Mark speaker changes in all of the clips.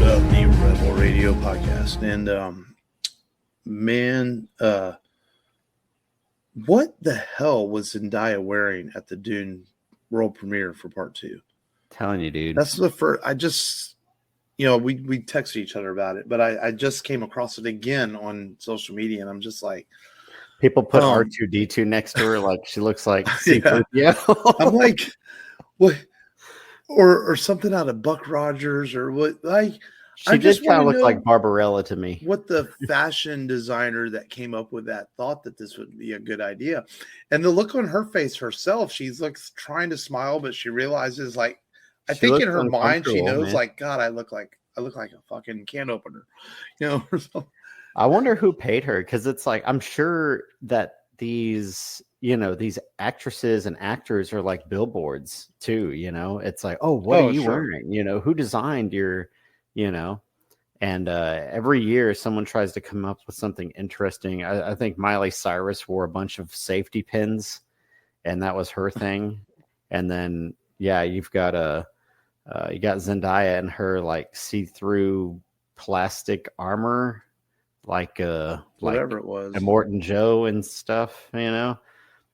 Speaker 1: of the Rebel Radio podcast. And man, what the hell was Zendaya wearing at the Dune world premiere for part 2?
Speaker 2: Telling you, dude.
Speaker 1: That's the first. I just, we texted each other about it, but I just came across it again on social media, and I'm just like,
Speaker 2: people put R2D2 next to her, like she looks like C-3PO.
Speaker 1: Yeah. I'm like, what? Or something out of Buck Rogers or what? Like,
Speaker 2: she just kind of look like Barbarella to me.
Speaker 1: What the fashion designer that came up with that thought that this would be a good idea, and the look on her face herself, she's like trying to smile, but she realizes, like, I think in her mind she knows, like, God, I look like a fucking can opener, or something.
Speaker 2: I wonder who paid her, because it's like, I'm sure that these actresses and actors are like billboards too. It's like, oh, what are you wearing? Who designed your, and every year someone tries to come up with something interesting. I think Miley Cyrus wore a bunch of safety pins, and that was her thing. And then, yeah, you've got you got Zendaya and her like see-through plastic armor, like
Speaker 1: whatever it was,
Speaker 2: Immortan Joe and stuff.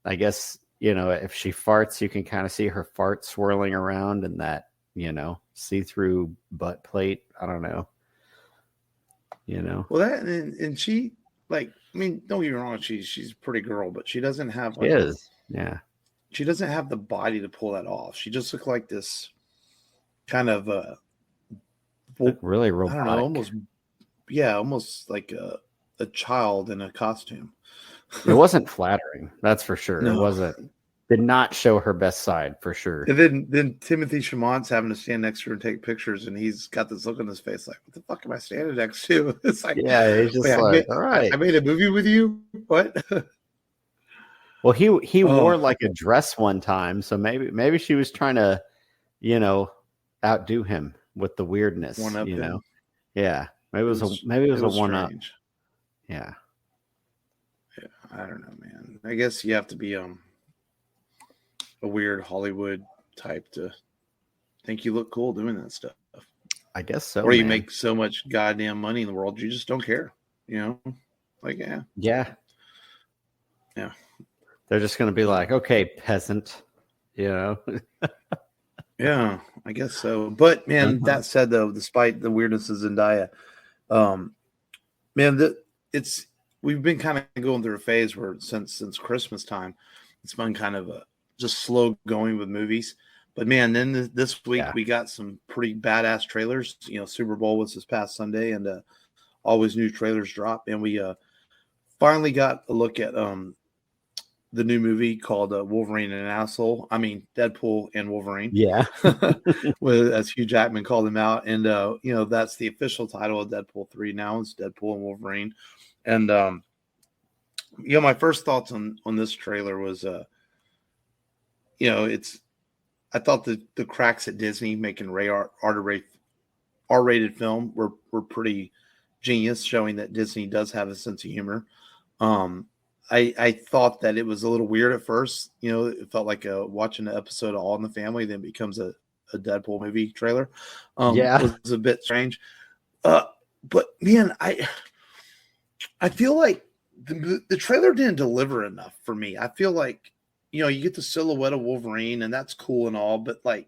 Speaker 2: I guess if she farts, you can kind of see her fart swirling around in that see-through butt plate. I don't know.
Speaker 1: Well, that and she, like, I mean, don't get me wrong, she's a pretty girl, but she doesn't have she doesn't have the body to pull that off. She just looked like this kind of
Speaker 2: really robotic.
Speaker 1: I don't know, almost like a child in a costume.
Speaker 2: It wasn't flattering, that's for sure.
Speaker 1: No.
Speaker 2: It wasn't. Did not show her best side, for sure.
Speaker 1: And then Timothy Chamont's having to stand next to her and take pictures, and he's got this look on his face like, what the fuck am I standing next to? It's like,
Speaker 2: yeah, he's just like, all right.
Speaker 1: I made a movie with you? What?
Speaker 2: Well, he wore like a dress one time, so maybe she was trying to, outdo him with the weirdness.
Speaker 1: One up him.
Speaker 2: Yeah. Maybe it was a one up. Yeah.
Speaker 1: Yeah, I don't know, man. I guess you have to be a weird Hollywood type to think you look cool doing that stuff.
Speaker 2: I guess so.
Speaker 1: Or you make so much goddamn money in the world, you just don't care. Like, yeah.
Speaker 2: Yeah. Yeah. They're just going to be like, okay, peasant, Yeah,
Speaker 1: I guess so. But, man, that said, though, despite the weirdness of Zendaya, man, we've been kind of going through a phase where since Christmas time, it's been kind of just slow going with movies. But, man, then this week we got some pretty badass trailers. Super Bowl was this past Sunday, and always new trailers drop. And we finally got a look at the new movie called Wolverine and an Asshole. I mean, Deadpool and Wolverine.
Speaker 2: Yeah.
Speaker 1: As Hugh Jackman called him out. And, that's the official title of Deadpool 3 now. It's Deadpool and Wolverine. And, my first thoughts on this trailer was, I thought the cracks at Disney making R-rated film were pretty genius, showing that Disney does have a sense of humor. I thought that it was a little weird at first. It felt like watching an episode of All in the Family, then becomes a Deadpool movie trailer. It was a bit strange. But man, I feel like the trailer didn't deliver enough for me. I feel like, you get the silhouette of Wolverine, and that's cool and all, but like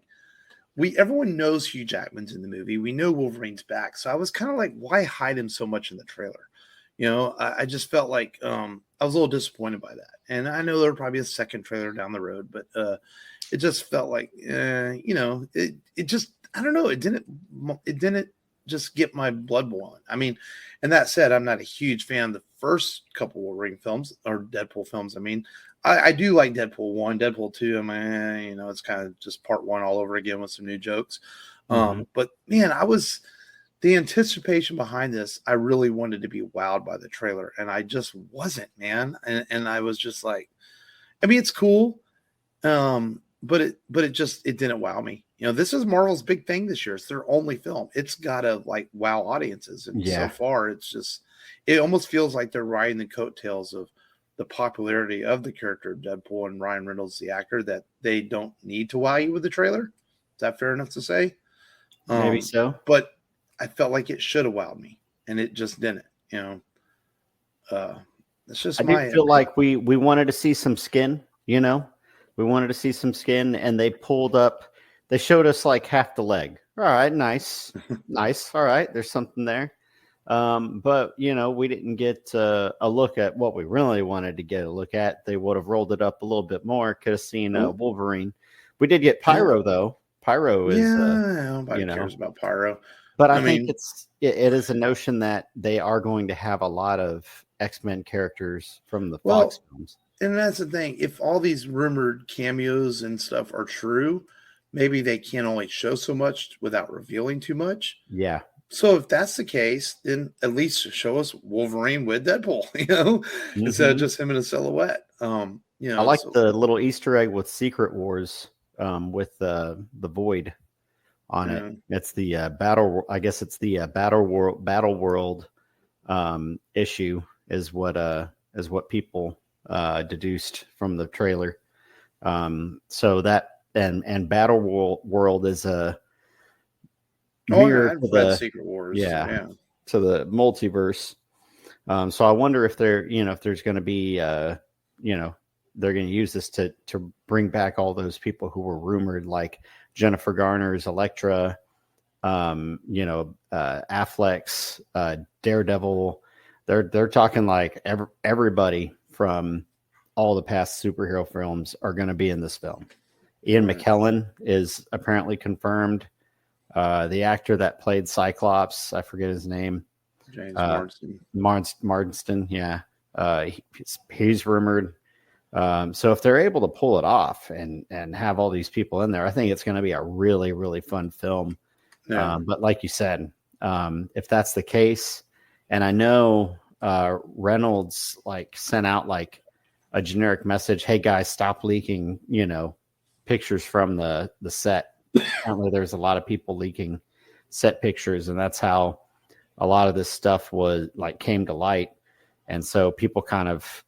Speaker 1: everyone knows Hugh Jackman's in the movie. We know Wolverine's back. So I was kind of like, why hide him so much in the trailer? I just felt like I was a little disappointed by that. And I know there'll probably be a second trailer down the road, but it just felt like, it just, I don't know. It didn't just get my blood boiling. I mean, and that said, I'm not a huge fan of the first couple Wolverine films or Deadpool films. I mean, I do like Deadpool 1, Deadpool 2. I mean, it's kind of just part 1 all over again with some new jokes. But man, the anticipation behind this, I really wanted to be wowed by the trailer, and I just wasn't, man. And I was just like, I mean, it's cool. But it didn't wow me. This is Marvel's big thing this year. It's their only film. It's gotta like wow audiences. And so far it almost feels like they're riding the coattails of the popularity of the character of Deadpool and Ryan Reynolds, the actor, that they don't need to wow you with the trailer. Is that fair enough to say?
Speaker 2: Maybe so.
Speaker 1: But I felt like it should have wowed me, and it just didn't. It's just
Speaker 2: I do
Speaker 1: my
Speaker 2: feel like we wanted to see some skin. We wanted to see some skin, and they showed us like half the leg. All right, nice, nice. All right, there's something there. But we didn't get a look at what we really wanted to get a look at. They would have rolled it up a little bit more. Could have seen Wolverine. We did get Pyro though. Pyro is
Speaker 1: nobody cares about Pyro.
Speaker 2: But I think it is a notion that they are going to have a lot of X-Men characters from the Fox films.
Speaker 1: And that's the thing. If all these rumored cameos and stuff are true, maybe they can only show so much without revealing too much.
Speaker 2: Yeah.
Speaker 1: So if that's the case, then at least show us Wolverine with Deadpool, instead of just him in a silhouette.
Speaker 2: I like the little Easter egg with Secret Wars, with the Void on it. It's the battle. I guess it's the battle world issue is what people deduced from the trailer. So that and battle world is a mirror to the Secret Wars. Yeah, to the multiverse. So I wonder if if there's going to be they're going to use this to bring back all those people who were rumored, like Jennifer Garner's Elektra, Affleck's Daredevil. They're talking like everybody from all the past superhero films are going to be in this film. Ian McKellen is apparently confirmed. The actor that played Cyclops, I forget his name.
Speaker 1: James
Speaker 2: Marsden, yeah. He's rumored. So if they're able to pull it off and have all these people in there, I think it's going to be a really, really fun film. Yeah. But like you said, if that's the case, and I know Reynolds sent out a generic message, hey guys, stop leaking, pictures from the set. Apparently there's a lot of people leaking set pictures, and that's how a lot of this stuff was came to light. And so people kind of,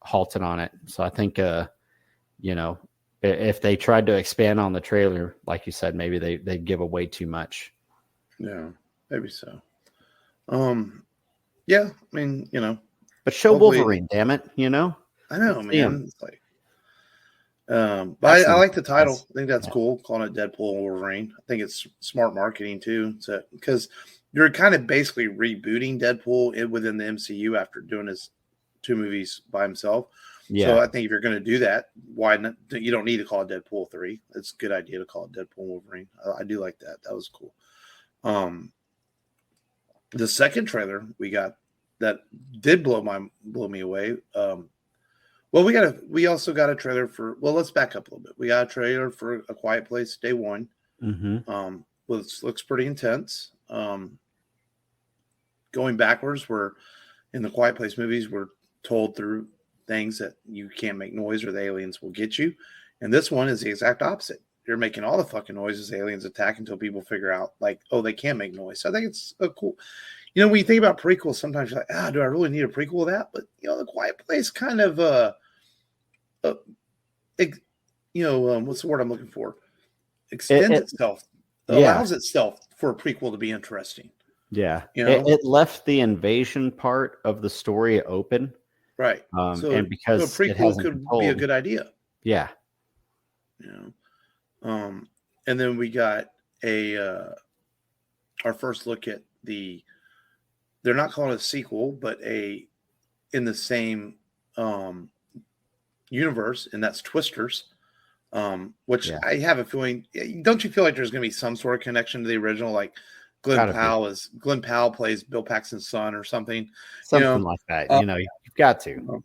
Speaker 2: halted on it. So I think, if they tried to expand on the trailer, like you said, maybe they'd give away too much.
Speaker 1: Yeah, maybe so. Yeah, I mean,
Speaker 2: but show Wolverine, damn it,
Speaker 1: I know, man. It's but I like the title. I think that's cool, calling it Deadpool and Wolverine. I think it's smart marketing too, because you're kind of basically rebooting Deadpool within the MCU after doing his 2 movies by himself. Yeah. So I think if you're going to do that, why not? You don't need to call it Deadpool 3. It's a good idea to call it Deadpool and Wolverine. I do like that. That was cool. The second trailer we got that did blow me away. We also got a trailer for. Well, let's back up a little bit. We got a trailer for A Quiet Place Day 1. Which looks pretty intense. Going backwards, we're in the Quiet Place movies, we're told through things that you can't make noise or the aliens will get you. And this one is the exact opposite. You're making all the fucking noises, aliens attack until people figure out they can make noise. So I think it's a cool. When you think about prequels, sometimes you're like, do I really need a prequel of that? But the Quiet Place kind of what's the word I'm looking for? Extends itself, allows itself for a prequel to be interesting.
Speaker 2: Yeah, it left the invasion part of the story open,
Speaker 1: right?
Speaker 2: And because
Speaker 1: a prequel could be a good idea.
Speaker 2: Yeah,
Speaker 1: and then we got our first look at they're not calling it a sequel, but in the same universe, and that's Twisters. Which I have a feeling. Don't you feel like there's going to be some sort of connection to the original, like Glenn Powell plays Bill Paxton's son or something
Speaker 2: like that. You've got to.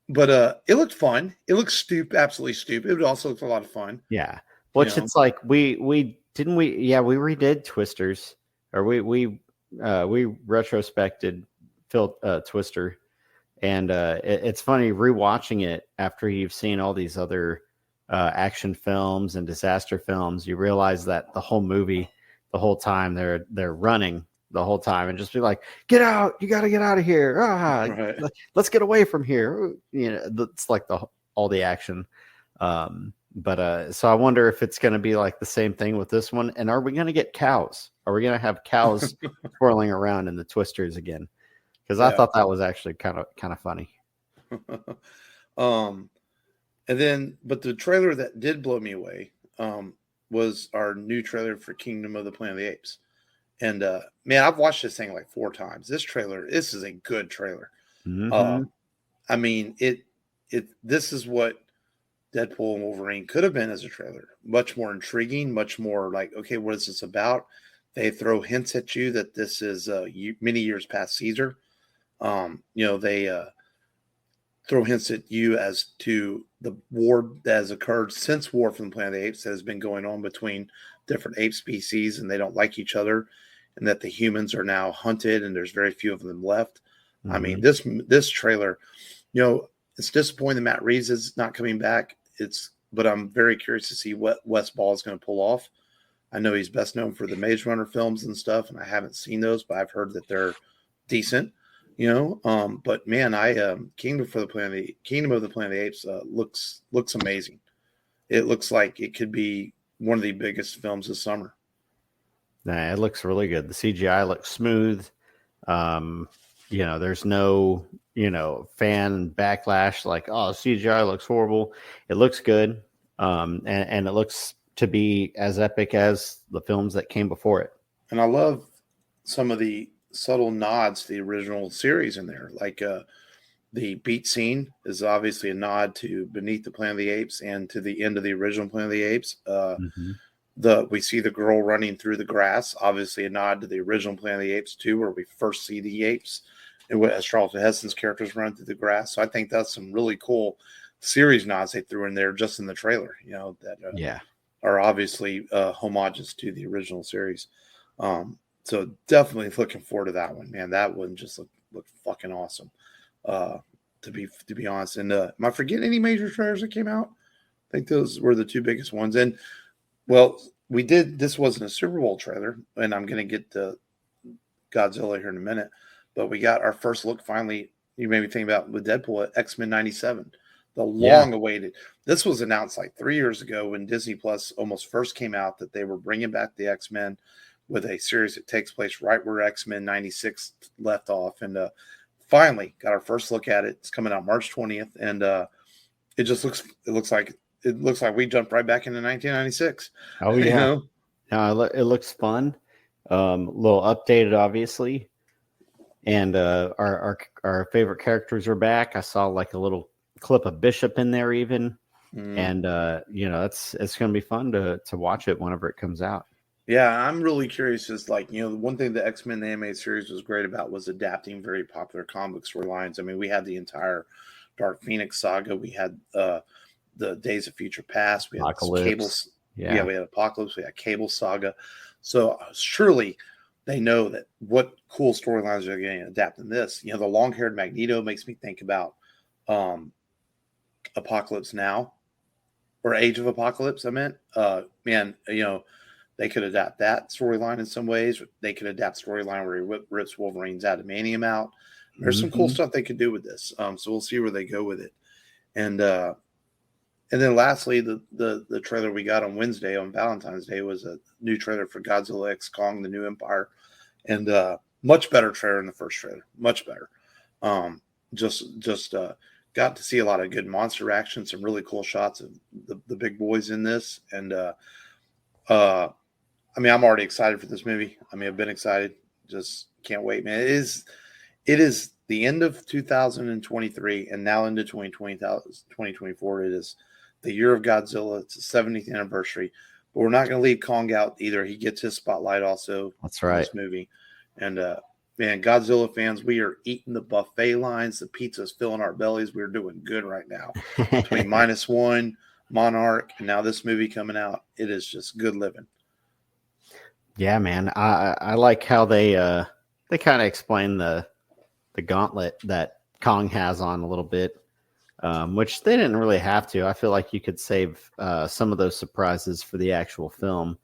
Speaker 1: But it looked fun. It looks absolutely stupid. It also looks a lot of fun.
Speaker 2: Yeah, which it's like we redid Twisters, or we retrospected Twister, and it's funny rewatching it after you've seen all these other action films and disaster films. You realize that the whole movie, the whole time they're running the whole time, and just be like, get out, you got to get out of here, right. Let's get away from here. It's like all the action. But so I wonder if it's going to be like the same thing with this one, and are we going to get cows? are we gonna have cows twirling around in the twisters again? Because I
Speaker 1: Yeah.
Speaker 2: thought that was actually kind of funny.
Speaker 1: And then, but the trailer that did blow me away was our new trailer for Kingdom of the Planet of the Apes. And man, I've watched this thing like 4 times. This is a good trailer.
Speaker 2: Mm-hmm.
Speaker 1: I mean, this is what Deadpool and Wolverine could have been as a trailer. Much more intriguing, much more like, okay, what is this about? They throw hints at you that this is many years past Caesar. They throw hints at you as to the war that has occurred since War from the Planet of the Apes that has been going on between different ape species, and they don't like each other, and that the humans are now hunted and there's very few of them left. Mm-hmm. I mean, this trailer, it's disappointing that Matt Reeves is not coming back. But I'm very curious to see what Wes Ball is going to pull off. I know he's best known for the Maze Runner films and stuff, and I haven't seen those, but I've heard that they're decent. But man, Kingdom of the Planet of the Apes looks amazing. It looks like it could be one of the biggest films this summer.
Speaker 2: Nah, it looks really good. The CGI looks smooth. There's no fan backlash like, oh, CGI looks horrible. It looks good, and it looks to be as epic as the films that came before it.
Speaker 1: And I love some of the subtle nods to the original series in there, like the beat scene is obviously a nod to Beneath the Planet of the Apes and to the end of the original Planet of the Apes. We see the girl running through the grass, obviously a nod to the original Planet of the Apes too, where we first see the apes and as Charlton Heston's characters run through the grass. So I think that's some really cool series nods they threw in there just in the trailer, that are obviously homages to the original series. So definitely looking forward to that one, man. That one just looked fucking awesome. To be honest. And am I forgetting any major trailers that came out? I think those were the 2 biggest ones. And well, this wasn't a Super Bowl trailer, and I'm gonna get to Godzilla here in a minute, but we got our first look finally. You made me think about with Deadpool at X-Men 97. The long awaited. This was announced like 3 years ago when Disney Plus almost first came out that they were bringing back the X-Men with a series that takes place right where X-Men 96 left off. And finally got our first look at it. It's coming out March 20th. And it looks like we jumped right back into 1996.
Speaker 2: Oh, yeah. It looks fun. A little updated, obviously. And our favorite characters are back. I saw like a little clip of Bishop in there even. And, it's going to be fun to watch it whenever it comes out.
Speaker 1: Yeah, I'm really curious. Is like, one thing the X-Men animated series was great about was adapting very popular comic storylines. I mean, we had the entire Dark Phoenix saga. We had the Days of Future Past. We had Cable. Yeah, we had Apocalypse. We had Cable Saga. So surely they know that what cool storylines are going to adapt in this. The long-haired Magneto makes me think about Apocalypse Now or Age of Apocalypse. I meant, they could adapt that storyline in some ways. They could adapt storyline where he rips Wolverine's adamantium out. There's some cool stuff they could do with this. So we'll see where they go with it. And then lastly, the trailer we got on Wednesday on Valentine's Day was a new trailer for Godzilla X Kong: The New Empire, and much better trailer than the first trailer. Much better. Just got to see a lot of good monster action, some really cool shots of the big boys in this, and I'm already excited for this movie. I've been excited. Just can't wait, man. It is the end of 2023 and now into 2024. It is the year of Godzilla. It's the 70th anniversary. But we're not going to leave Kong out either. He gets his spotlight also.
Speaker 2: That's right.
Speaker 1: In this movie. And, man, Godzilla fans, we are eating the buffet lines. The pizza's filling our bellies. We're doing good right now. Between -1, Monarch, and now this movie coming out, it is just good living.
Speaker 2: Yeah, man. I like how they kind of explain the gauntlet that Kong has on a little bit, which they didn't really have to. I feel like you could save some of those surprises for the actual film.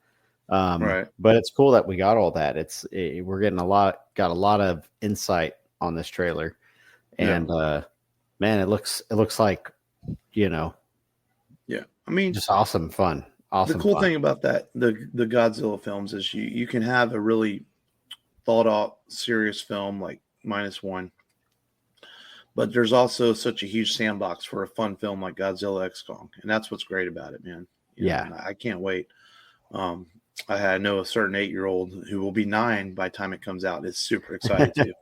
Speaker 1: Right.
Speaker 2: But it's cool that we got all that. We're getting got a lot of insight on this trailer, and man, it looks like
Speaker 1: Yeah,
Speaker 2: just awesome fun. awesome.
Speaker 1: The cool
Speaker 2: fun.
Speaker 1: thing about that, the Godzilla films, is you can have a really thought out, serious film like -1, but there's also such a huge sandbox for a fun film like Godzilla X Kong, and that's what's great about it, man.
Speaker 2: Yeah.
Speaker 1: And I can't wait. I know a certain 8-year-old who will be 9 by the time it comes out is super excited too.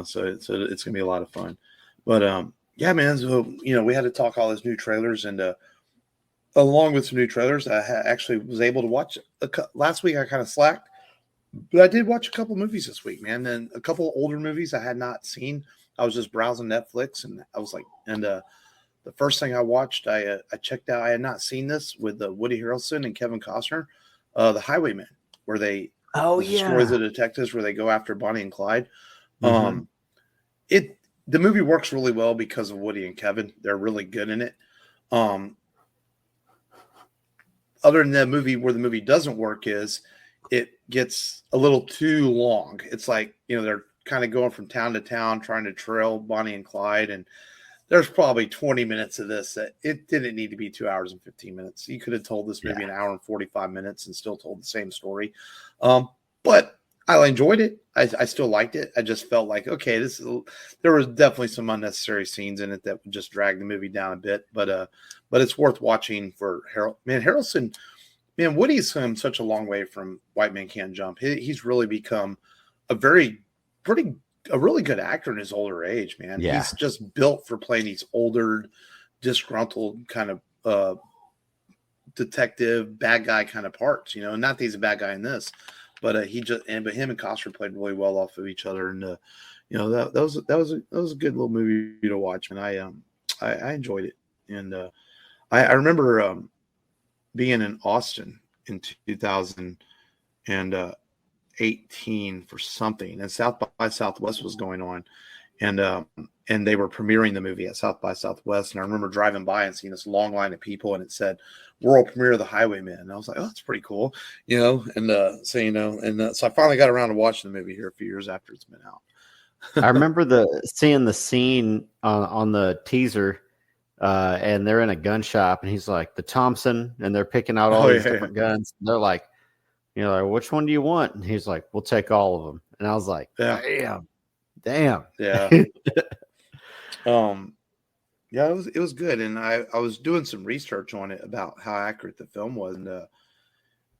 Speaker 1: So it's gonna be a lot of fun. But yeah, man. So we had to talk all those new trailers, and along with some new trailers, I actually was able to watch last week. I kind of slacked, but I did watch a couple movies this week, man. And a couple older movies I had not seen. I was just browsing Netflix, and I was like, the first thing I watched, I checked out. I had not seen this with Woody Harrelson and Kevin Costner, The Highwaymen, where they destroy the detectives, where they go after Bonnie and Clyde.
Speaker 2: Mm-hmm.
Speaker 1: The movie works really well because of Woody and Kevin. They're really good in it. Other than the movie, where the movie doesn't work is it gets a little too long. It's like, they're kind of going from town to town trying to trail Bonnie and Clyde, and there's probably 20 minutes of this that it didn't need to be 2 hours and 15 minutes. You could have told this maybe an hour and 45 minutes and still told the same story. But I enjoyed it. I still liked it. I just felt like, okay, there was definitely some unnecessary scenes in it that would just drag the movie down a bit. But it's worth watching for Harold. Man, Harrelson, man, Woody's come such a long way from White Man Can't Jump. He's really become a really good actor in his older age, man.
Speaker 2: Yeah.
Speaker 1: He's just built for playing these older, disgruntled kind of detective, bad guy kind of parts, Not that he's a bad guy in this, but but him and Costner played really well off of each other, and that was a good little movie to watch, and I enjoyed it, and I remember being in Austin in 2018 for something, and South by Southwest was going on, and they were premiering the movie at South by Southwest, and I remember driving by and seeing this long line of people, and it said world premiere of The Highwaymen, and I was like, oh, that's pretty cool, and so I finally got around to watching the movie here a few years after it's been out.
Speaker 2: I remember seeing the scene on the teaser, and they're in a gun shop, and he's like, the Thompson, and they're picking out all these different guns. And they're like, which one do you want? And he's like, we'll take all of them. And I was like, damn.
Speaker 1: Yeah. Yeah, it was good. And I was doing some research on it about how accurate the film was. And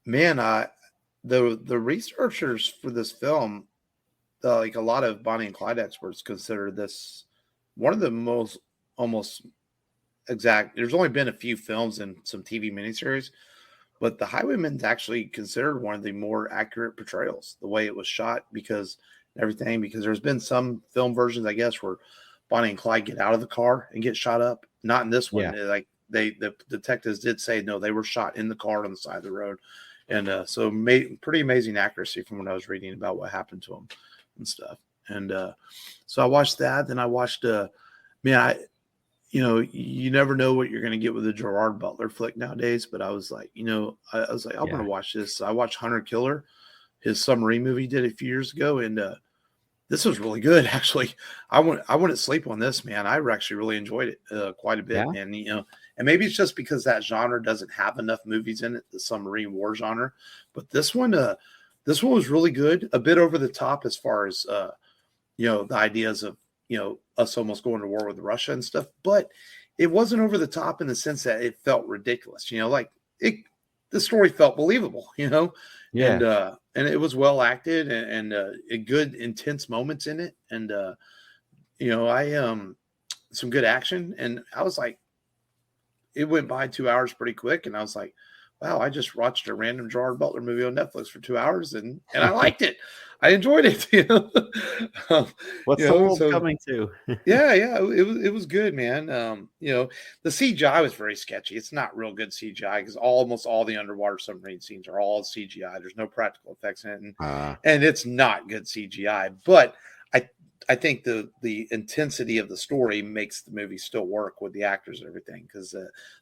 Speaker 1: man, the researchers for this film, like a lot of Bonnie and Clyde experts, consider this one of the most almost exact. There's only been a few films and some TV miniseries, but The Highwaymen's actually considered one of the more accurate portrayals, the way it was shot, because there's been some film versions, I guess, where Bonnie and Clyde get out of the car and get shot up. Not in this one.
Speaker 2: Yeah.
Speaker 1: Like the detectives did say, no, they were shot in the car on the side of the road. And so pretty amazing accuracy from what I was reading about what happened to them and stuff. And so I watched that. Then I watched, you never know what you're going to get with a Gerard Butler flick nowadays. But I was like, I'm going to watch this. So I watched Hunter Killer, his submarine movie he did a few years ago. And this was really good, actually. I wouldn't sleep on this, man. I actually really enjoyed it quite a bit. Yeah. And, and maybe it's just because that genre doesn't have enough movies in it, the submarine war genre. But this one was really good, a bit over the top as far as, the ideas of, us almost going to war with Russia and stuff. But it wasn't over the top in the sense that it felt ridiculous, the story felt believable, Yeah. And it was well acted and a good intense moments in it. And, some good action. And I was like, it went by 2 hours pretty quick. And I was like, wow, I just watched a random Gerard Butler movie on Netflix for 2 hours and I liked it. I enjoyed it.
Speaker 2: What's the world coming to?
Speaker 1: yeah, it was good, man. The CGI was very sketchy. It's not real good CGI because almost all the underwater submarine scenes are all CGI. There's no practical effects in it, and it's not good CGI. But I think the intensity of the story makes the movie still work with the actors and everything, because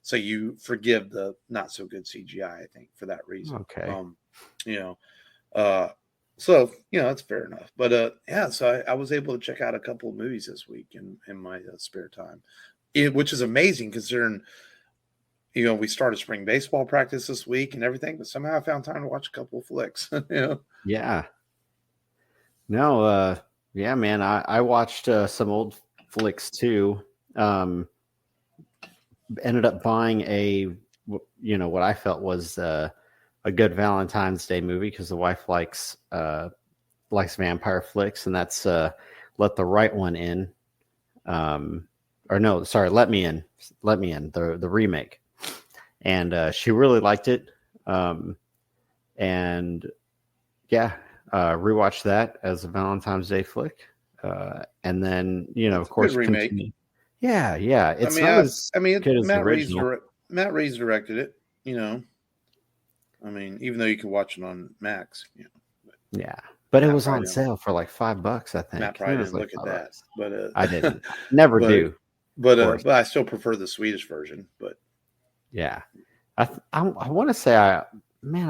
Speaker 1: so you forgive the not so good CGI, I think, for that reason.
Speaker 2: Okay.
Speaker 1: So that's fair enough. But so I was able to check out a couple of movies this week in my spare time, which is amazing considering we started spring baseball practice this week and everything, but somehow I found time to watch a couple of flicks.
Speaker 2: Yeah. No, yeah, man. I watched some old flicks too. Ended up buying what I felt was a good Valentine's Day movie because the wife likes vampire flicks, and that's Let the Right One In. Or no, sorry, Let Me In, the remake, and she really liked it. And yeah, rewatched that as a Valentine's Day flick, and then of course,
Speaker 1: remake.
Speaker 2: Yeah, it's not as good as the original.
Speaker 1: Matt Reeves directed it. Even though you can watch it on Max.
Speaker 2: Yeah. But it was on sale for like $5, I think.
Speaker 1: Matt probably didn't look at that, but
Speaker 2: I didn't. Never do.
Speaker 1: But I still prefer the Swedish version. But
Speaker 2: yeah, I want to say I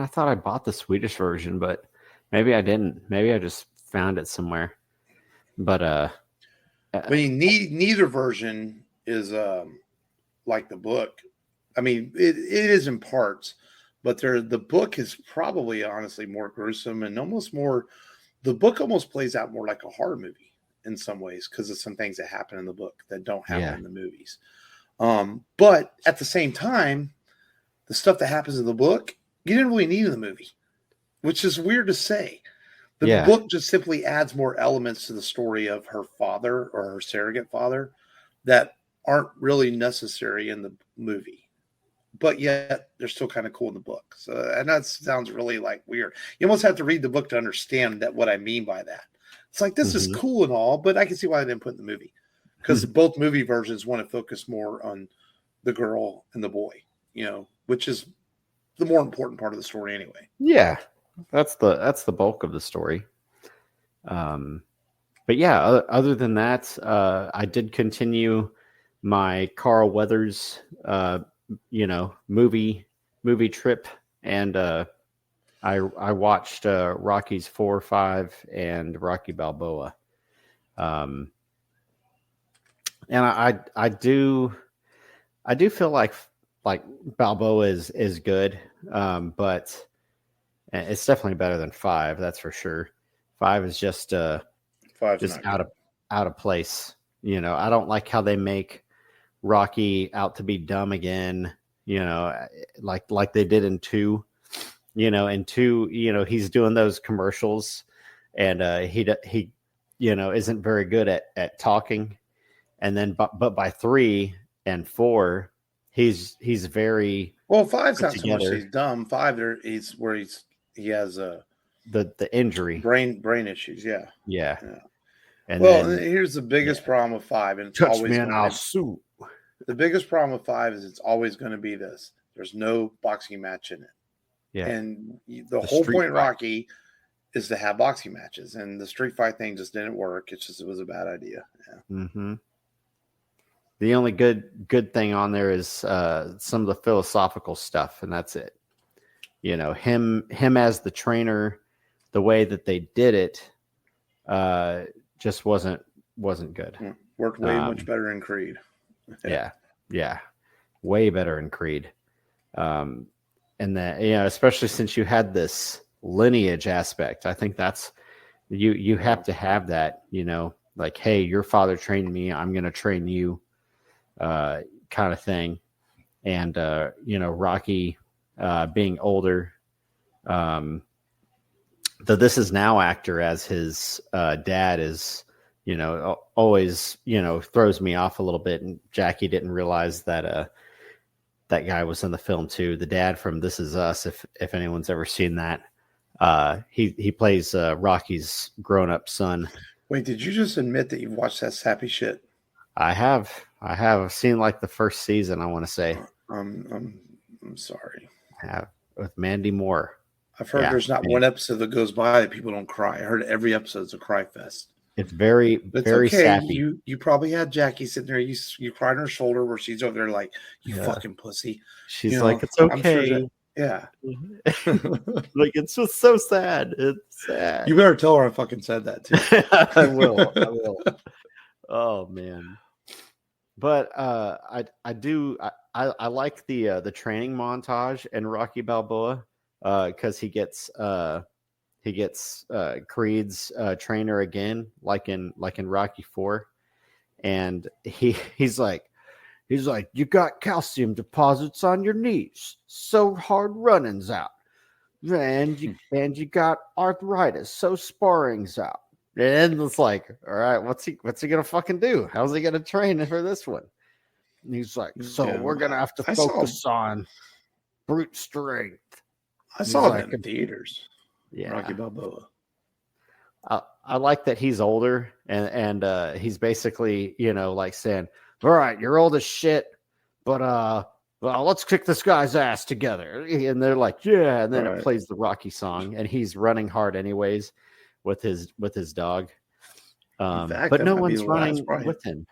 Speaker 2: thought I bought the Swedish version, but maybe I didn't. Maybe I just found it somewhere. But
Speaker 1: neither version is like the book. It is in parts, but the book is probably honestly more gruesome and almost more. The book almost plays out more like a horror movie in some ways because of some things that happen in the book that don't happen in the movies. But at the same time, the stuff that happens in the book, you didn't really need in the movie, which is weird to say. The book just simply adds more elements to the story of her father or her surrogate father that aren't really necessary in the movie. But yet they're still kind of cool in the book. So, and that sounds really like weird. You almost have to read the book to understand that what I mean by that. It's like, this is cool and all, but I can see why I didn't put it in the movie. Because both movie versions want to focus more on the girl and the boy, which is the more important part of the story anyway.
Speaker 2: Yeah. That's the bulk of the story. But yeah, other than that, I did continue my Carl Weathers movie trip, and I watched Rockies 4, 5, and Rocky Balboa, and I do feel like Balboa is good, but it's definitely better than 5, that's for sure. 5 is just out of place. I don't like how they make Rocky out to be dumb again, like they did in 2. In 2, he's doing those commercials, and he isn't very good at talking. And then, but by 3 and 4, he's very
Speaker 1: 5's not so much he's dumb. 5 he's where he has
Speaker 2: the injury,
Speaker 1: brain issues. Yeah. And here's the biggest problem with 5, and it's
Speaker 2: touch
Speaker 1: always
Speaker 2: me and I'll sue.
Speaker 1: The biggest problem with 5 is it's always going to be this. There's no boxing match in it. Yeah. And the whole point of Rocky is to have boxing matches, and the street fight thing just didn't work. It was a bad idea. Yeah.
Speaker 2: Mm-hmm. The only good thing on there is some of the philosophical stuff, and that's it. Him as the trainer, the way that they did it, just wasn't good.
Speaker 1: Worked way much better in Creed.
Speaker 2: Yeah, way better in Creed. And that, especially since you had this lineage aspect, I think that's you have to have that, like, hey, your father trained me, I'm going to train you, kind of thing. And, Rocky, being older, the This Is Now actor as his dad is, always, throws me off a little bit. And Jackie didn't realize that that guy was in the film too. The dad from This Is Us, if anyone's ever seen that. He plays Rocky's grown-up son.
Speaker 1: Wait, did you just admit that you've watched that sappy shit?
Speaker 2: I have. I've seen like the first season, I want to say.
Speaker 1: I'm sorry.
Speaker 2: I have, with Mandy Moore.
Speaker 1: I've heard there's not one episode that goes by that people don't cry. I heard every episode's a cry fest.
Speaker 2: It's very sappy.
Speaker 1: You probably had Jackie sitting there. You cried on her shoulder where she's over there like, you fucking pussy.
Speaker 2: She's like, it's okay.
Speaker 1: Sure yeah.
Speaker 2: Like, it's just so sad. It's sad.
Speaker 1: You better tell her I fucking said that too.
Speaker 2: I will. Oh, man. But I like the training montage in Rocky Balboa because he gets Creed's trainer again, like in Rocky 4, and he's like, you got calcium deposits on your knees, so hard running's out, and you got arthritis, so sparring's out. And it's like, all right, what's he gonna fucking do? How's he gonna train for this one? And he's like, so we're gonna have to focus on brute strength.
Speaker 1: I saw it in theaters.
Speaker 2: Yeah,
Speaker 1: Rocky Balboa.
Speaker 2: I like that he's older and he's basically, like saying, all right, you're old as shit, but well, let's kick this guy's ass together. And they're like, yeah, and then it plays the Rocky song, and he's running hard anyways with his dog.
Speaker 1: Fact,
Speaker 2: but no one's running with him.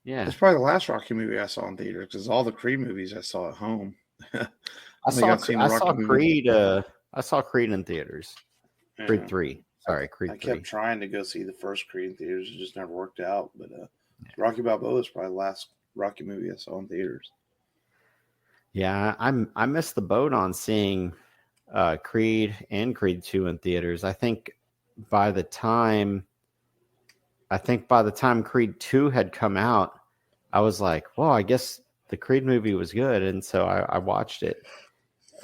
Speaker 2: Yeah,
Speaker 1: it's probably the last Rocky movie I saw in theaters because all the Creed movies I saw at home.
Speaker 2: I saw Creed. I saw Creed in theaters. Yeah. Creed 3. Sorry, Creed 3.
Speaker 1: I kept trying to go see the first Creed in theaters. It just never worked out. But Rocky Balboa is probably the last Rocky movie I saw in theaters.
Speaker 2: Yeah, I missed the boat on seeing Creed and Creed 2 in theaters. I think by the time Creed 2 had come out, I was like, well, I guess the Creed movie was good, and so I watched it.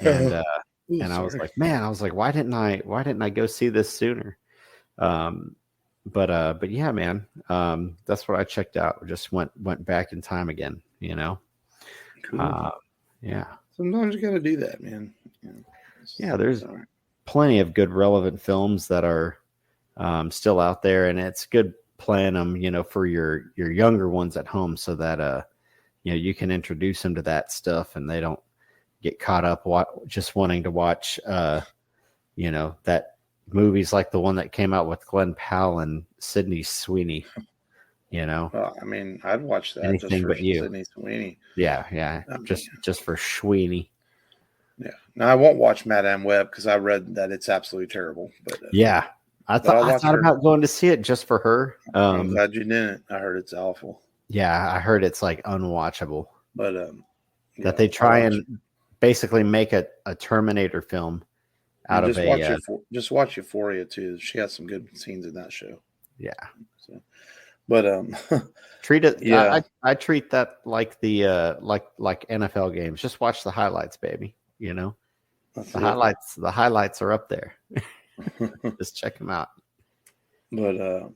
Speaker 2: And I was like, why didn't I go see this sooner? But yeah, man, that's what I checked out. Just went back in time again, Cool. Yeah.
Speaker 1: Sometimes you got to do that, man.
Speaker 2: Yeah, there's plenty of good relevant films that are still out there, and it's good playing them, for your younger ones at home, so that you can introduce them to that stuff, and they don't get caught up just wanting to watch that movies like the one that came out with Glenn Powell and Sydney Sweeney.
Speaker 1: Well, I mean, I'd watch that
Speaker 2: anything
Speaker 1: just for
Speaker 2: but you.
Speaker 1: Sydney Sweeney.
Speaker 2: Yeah, just for Sweeney.
Speaker 1: Yeah. Now I won't watch Madame Web because I read that it's absolutely terrible. But
Speaker 2: yeah, I thought about going to see it just for her.
Speaker 1: I'm glad you didn't. I heard it's awful.
Speaker 2: Yeah, I heard it's like unwatchable.
Speaker 1: But
Speaker 2: that they try and basically make a Terminator film out of a.
Speaker 1: Just watch Euphoria too. She has some good scenes in that show.
Speaker 2: Yeah.
Speaker 1: So, but
Speaker 2: treat it. Yeah, I treat that like the like NFL games. Just watch the highlights, baby. The highlights are up there. Just check them out.
Speaker 1: But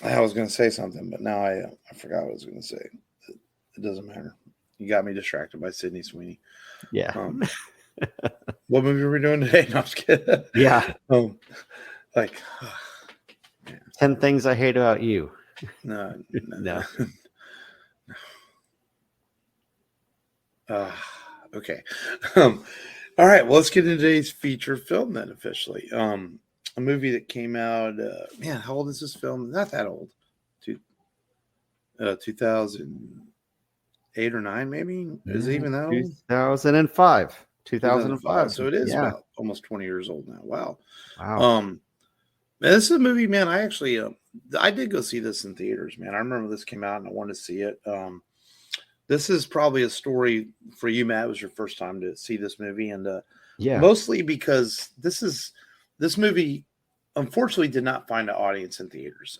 Speaker 1: I was going to say something, but now I forgot what I was going to say. It doesn't matter. You got me distracted by Sydney Sweeney.
Speaker 2: Yeah.
Speaker 1: What movie are we doing today? No, I'm just kidding.
Speaker 2: Yeah.
Speaker 1: 10
Speaker 2: Things I Hate About You.
Speaker 1: No. Okay. All right. Well, let's get into today's feature film then officially. A movie that came out. Man, how old is this film? Not that old. 2008 or 9, maybe. Is it even that old?
Speaker 2: 2005. 2005.
Speaker 1: So it is about almost 20 years old now. Wow. This is a movie, man. I actually, I did go see this in theaters, man. I remember this came out and I wanted to see it. This is probably a story for you, Matt. It was your first time to see this movie, and mostly because this movie unfortunately did not find an audience in theaters.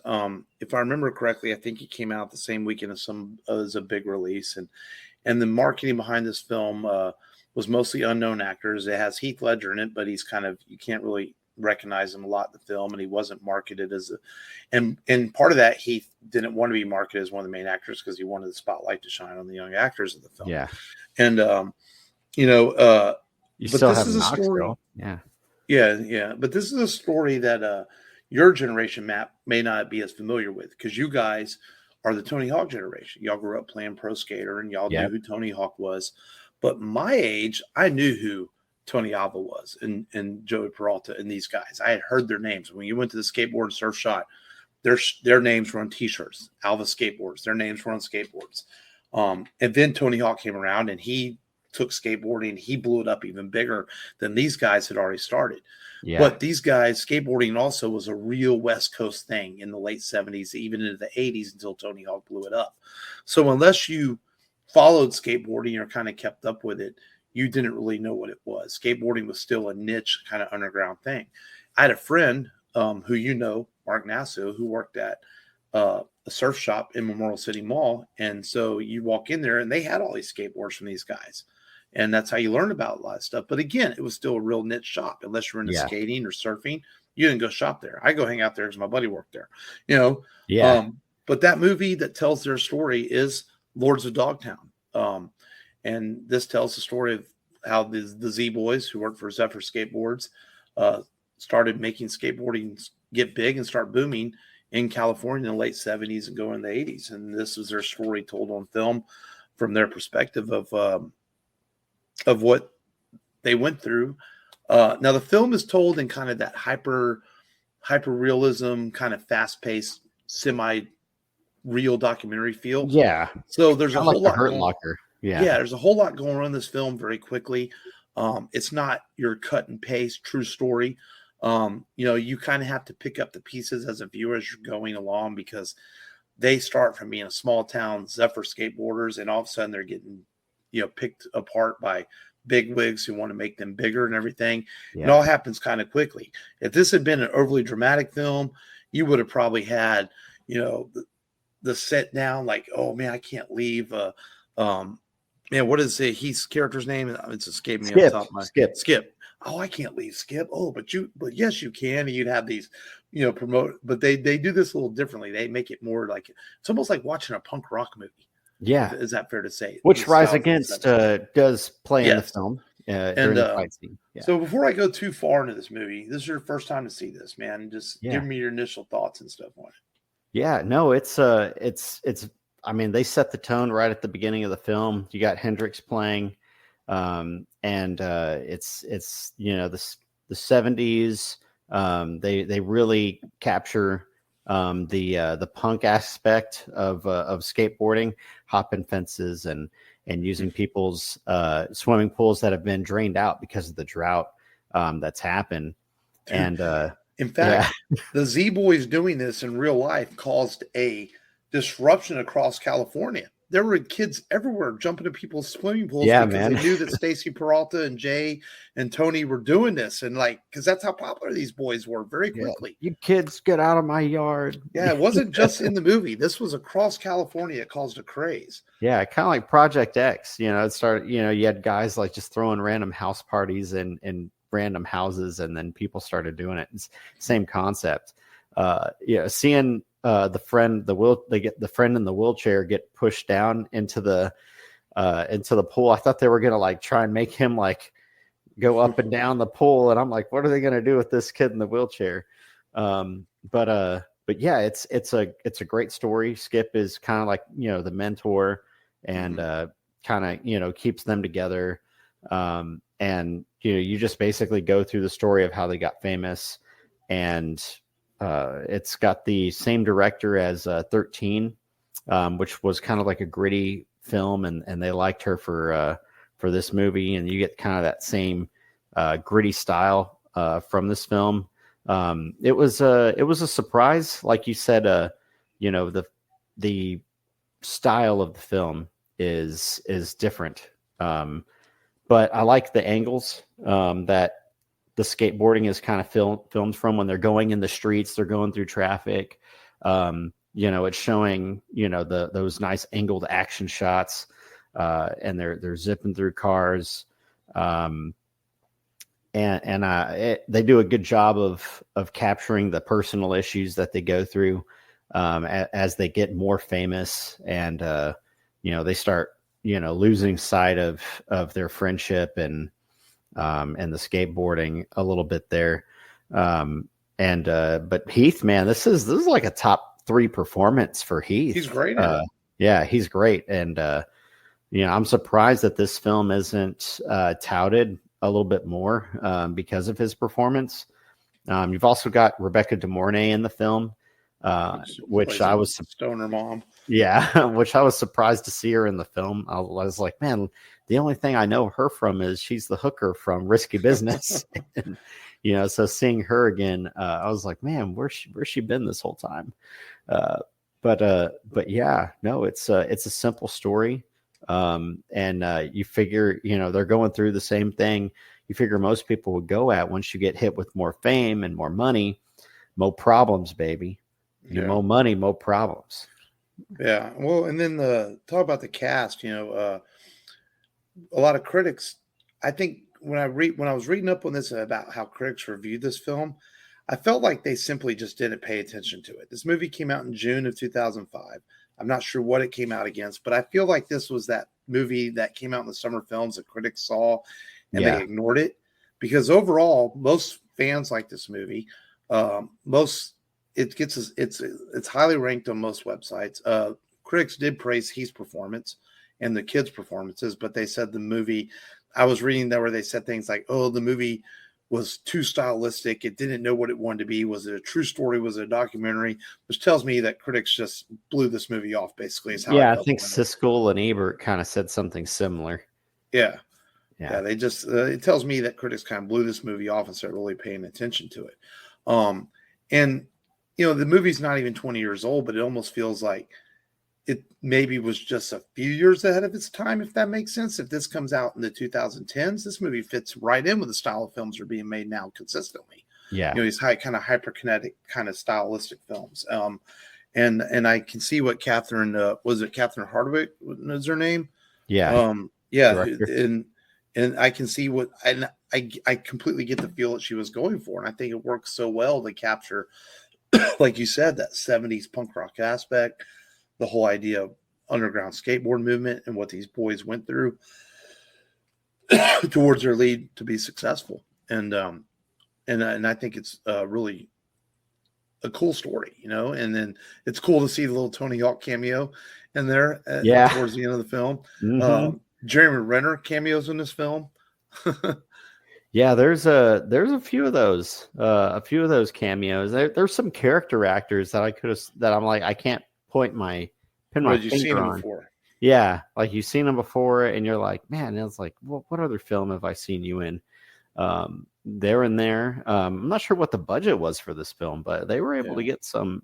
Speaker 1: If I remember correctly, I think it came out the same weekend as a big release, and the marketing behind this film was mostly unknown actors. It has Heath Ledger in it, but he's you can't really recognize him a lot in the film, and he wasn't marketed as and part of that, Heath didn't want to be marketed as one of the main actors because he wanted the spotlight to shine on the young actors of the film.
Speaker 2: Yeah.
Speaker 1: And
Speaker 2: you
Speaker 1: but
Speaker 2: still
Speaker 1: this
Speaker 2: have
Speaker 1: is a story.
Speaker 2: Girl.
Speaker 1: Yeah. But this is a story that your generation, Matt, may not be as familiar with, because you guys are the Tony Hawk generation. Y'all grew up playing Pro Skater, and y'all knew who Tony Hawk was. But my age, I knew who Tony Alva was and Joey Peralta and these guys. I had heard their names. When you went to the skateboard and surf shot, their names were on T-shirts. Alva Skateboards, their names were on skateboards. And then Tony Hawk came around, and he took skateboarding. He blew it up even bigger than these guys had already started.
Speaker 2: Yeah.
Speaker 1: But these guys, skateboarding also was a real West Coast thing in the late 70s, even into the 80s until Tony Hawk blew it up. So unless you followed skateboarding or kind of kept up with it, you didn't really know what it was. Skateboarding was still a niche kind of underground thing. I had a friend who you know, Mark Nassau, who worked at a surf shop in Memorial City Mall. And so you walk in there and they had all these skateboards from these guys. And that's how you learn about a lot of stuff. But again, it was still a real niche shop. Unless you're into skating or surfing, you didn't go shop there. I go hang out there because my buddy worked there, you know.
Speaker 2: Yeah.
Speaker 1: But that movie that tells their story is Lords of Dogtown. And this tells the story of how the Z Boys who worked for Zephyer Skateboards started making skateboarding get big and start booming in California in the late 70s and going in the 80s. And this is their story told on film from their perspective of what they went through. Now the film is told in kind of that hyper realism, kind of fast paced, semi real documentary feel.
Speaker 2: Yeah.
Speaker 1: So there's a whole lot.
Speaker 2: Hurt Locker. Yeah.
Speaker 1: There's a whole lot going on in this film very quickly. It's not your cut and paste true story. You kind of have to pick up the pieces as a viewer as you're going along, because they start from being a small town Zephyer skateboarders, and all of a sudden they're getting, picked apart by big wigs who want to make them bigger and everything. Yeah. It all happens kind of quickly. If this had been an overly dramatic film, you would have probably had, the set down like, oh man, I can't leave. Man, what is his character's name? It's escaping me off the top of my Skip. Oh, I can't leave Skip. Oh, but yes, you can. And you'd have these, promote, but they do this a little differently. They make it more like, it's almost like watching a punk rock movie.
Speaker 2: Yeah.
Speaker 1: Is that fair to say?
Speaker 2: Which Rise Against does play in the film. During the fight scene. Yeah.
Speaker 1: So before I go too far into this movie, this is your first time to see this, man. Just give me your initial thoughts and stuff on it.
Speaker 2: Yeah, no, it's I mean, they set the tone right at the beginning of the film. You got Hendrix playing, and it's the 70s. They really capture the punk aspect of skateboarding, hopping fences and using people's swimming pools that have been drained out because of the drought that's happened. And
Speaker 1: in fact, the Z Boys doing this in real life caused a disruption across California. There were kids everywhere jumping in people's swimming pools because they knew that Stacey Peralta and Jay and Tony were doing this, and because that's how popular these boys were very quickly.
Speaker 2: You kids, get out of my yard.
Speaker 1: Yeah, it wasn't just in the movie. This was across California. It caused a craze.
Speaker 2: Yeah, kind of like Project X. It started. You had guys like just throwing random house parties in random houses, and then people started doing it. It's same concept. Seeing the friend in the wheelchair get pushed down into the pool. I thought they were gonna try and make him go up and down the pool, and I'm like, what are they gonna do with this kid in the wheelchair? But yeah, it's a great story. Skip is kind of like the mentor, and kind of keeps them together. And you just basically go through the story of how they got famous, and it's got the same director as 13, which was kind of like a gritty film, and they liked her for this movie, and you get kind of that same gritty style from this film. It was a surprise, like you said. The style of the film is different, but I like the angles that the skateboarding is kind of filmed from when they're going in the streets, they're going through traffic. It's showing, those nice angled action shots, and they're zipping through cars. They do a good job of capturing the personal issues that they go through, as they get more famous, and, they start, losing sight of their friendship and the skateboarding a little bit there. But Heath, man, this is like a top 3 performance for Heath.
Speaker 1: He's great.
Speaker 2: Yeah, he's great. And, I'm surprised that this film isn't touted a little bit more because of his performance. You've also got Rebecca De Mornay in the film. which I was
Speaker 1: stoner mom.
Speaker 2: Yeah, which I was surprised to see her in the film. I was like, man, the only thing I know her from is she's the hooker from Risky Business. And, so seeing her again, I was like, man, where's she been this whole time? But yeah, no, it's a simple story. And you figure, they're going through the same thing you figure most people would go at once you get hit with more fame and more money, more problems, baby. More money, more problems.
Speaker 1: Yeah. Well, and then talk about the cast, a lot of critics, I think when I was reading up on this about how critics reviewed this film, I felt like they simply just didn't pay attention to it. This movie came out in June of 2005. I'm not sure what it came out against, but I feel like this was that movie that came out in the summer films that critics saw and they ignored it, because overall, most fans like this movie. It's highly ranked on most websites. Critics did praise Heath's performance and the kids' performances, but they said the movie, I was reading that where they said things like, oh, the movie was too stylistic. It didn't know what it wanted to be. Was it a true story? Was it a documentary? Which tells me that critics just blew this movie off, basically. Is how
Speaker 2: I think Siskel and Ebert kind of said something similar.
Speaker 1: Yeah. They just, it tells me that critics kind of blew this movie off and started really paying attention to it. And, the movie's not even 20 years old, but it almost feels like it maybe was just a few years ahead of its time, if that makes sense. If this comes out in the 2010s, this movie fits right in with the style of films that are being made now consistently.
Speaker 2: Yeah.
Speaker 1: These kind of hyperkinetic kind of stylistic films. And I can see what Catherine, was it Catherine Hardwicke was her name?
Speaker 2: Yeah.
Speaker 1: And I can see what, and I completely get the feel that she was going for. And I think it works so well to capture, like you said, that 70s punk rock aspect, the whole idea of underground skateboard movement and what these boys went through towards their lead to be successful. And I think it's really a cool story, and then it's cool to see the little Tony Hawk cameo in there towards the end of the film.
Speaker 2: Mm-hmm.
Speaker 1: Jeremy Renner cameos in this film.
Speaker 2: Yeah, there's a few of those cameos. There's some character actors that I'm like, I can't pin my finger on.
Speaker 1: Before?
Speaker 2: Yeah, like you've seen them before, and you're like, man, it's like, what other film have I seen you in? They're in there. I'm not sure what the budget was for this film, but they were able to get some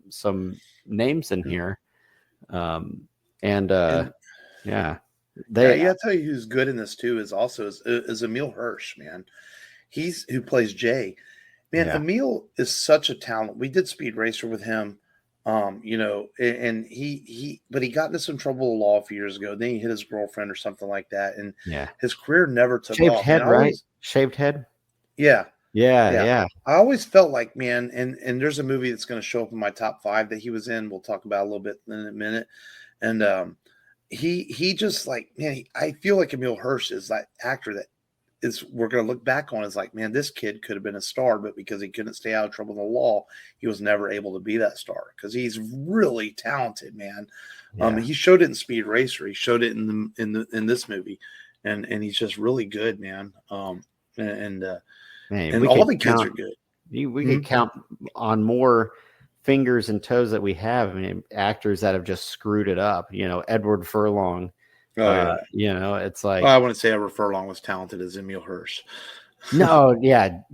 Speaker 2: names in here. I
Speaker 1: tell you who's good in this too is Emile Hirsch, man. He's who plays Jay. Man, Emile is such a talent. We did Speed Racer with him, and he got into some trouble with the law a few years ago. Then he hit his girlfriend or something like that, and his career never took
Speaker 2: off.
Speaker 1: Shaved
Speaker 2: head, right? Shaved head.
Speaker 1: Yeah.
Speaker 2: I
Speaker 1: always felt like, man, and there's a movie that's going to show up in my top 5 that he was in. We'll talk about a little bit in a minute, and he just like, man, I feel like Emile Hirsch is that actor that we're going to look back on as like, man, this kid could have been a star, but because he couldn't stay out of trouble in the law, he was never able to be that star, because he's really talented, man. He showed it in Speed Racer. He showed it in this movie, and he's just really good, man. And all the kids are good.
Speaker 2: We could count on more fingers and toes that we have. I mean, actors that have just screwed it up. Edward Furlong. It's like,
Speaker 1: I wouldn't say Edward Furlong was talented as Emile Hirsch.
Speaker 2: No,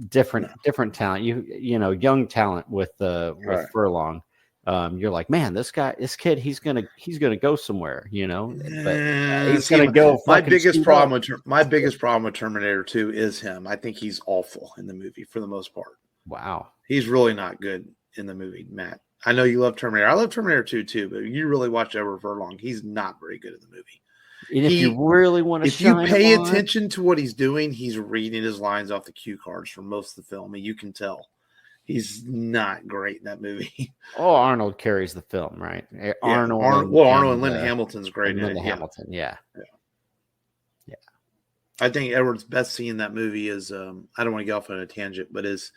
Speaker 2: different talent. Young talent with Furlong. You're like, man, this kid, he's gonna go somewhere, but he's gonna go.
Speaker 1: My biggest problem with Terminator 2 is him. I think he's awful in the movie for the most part.
Speaker 2: Wow,
Speaker 1: he's really not good in the movie, Matt. I know you love Terminator. I love Terminator 2 too, but you really watch Edward Furlong. He's not very good in the movie.
Speaker 2: And if you really want to,
Speaker 1: if you pay attention to what he's doing, he's reading his lines off the cue cards for most of the film, and you can tell he's not great in that movie.
Speaker 2: Oh, Arnold carries the film, right?
Speaker 1: Arnold and Linda Hamilton's great.
Speaker 2: Linda Hamilton, yeah.
Speaker 1: I think Edward's best scene in that movie is I don't want to get off on a tangent, but is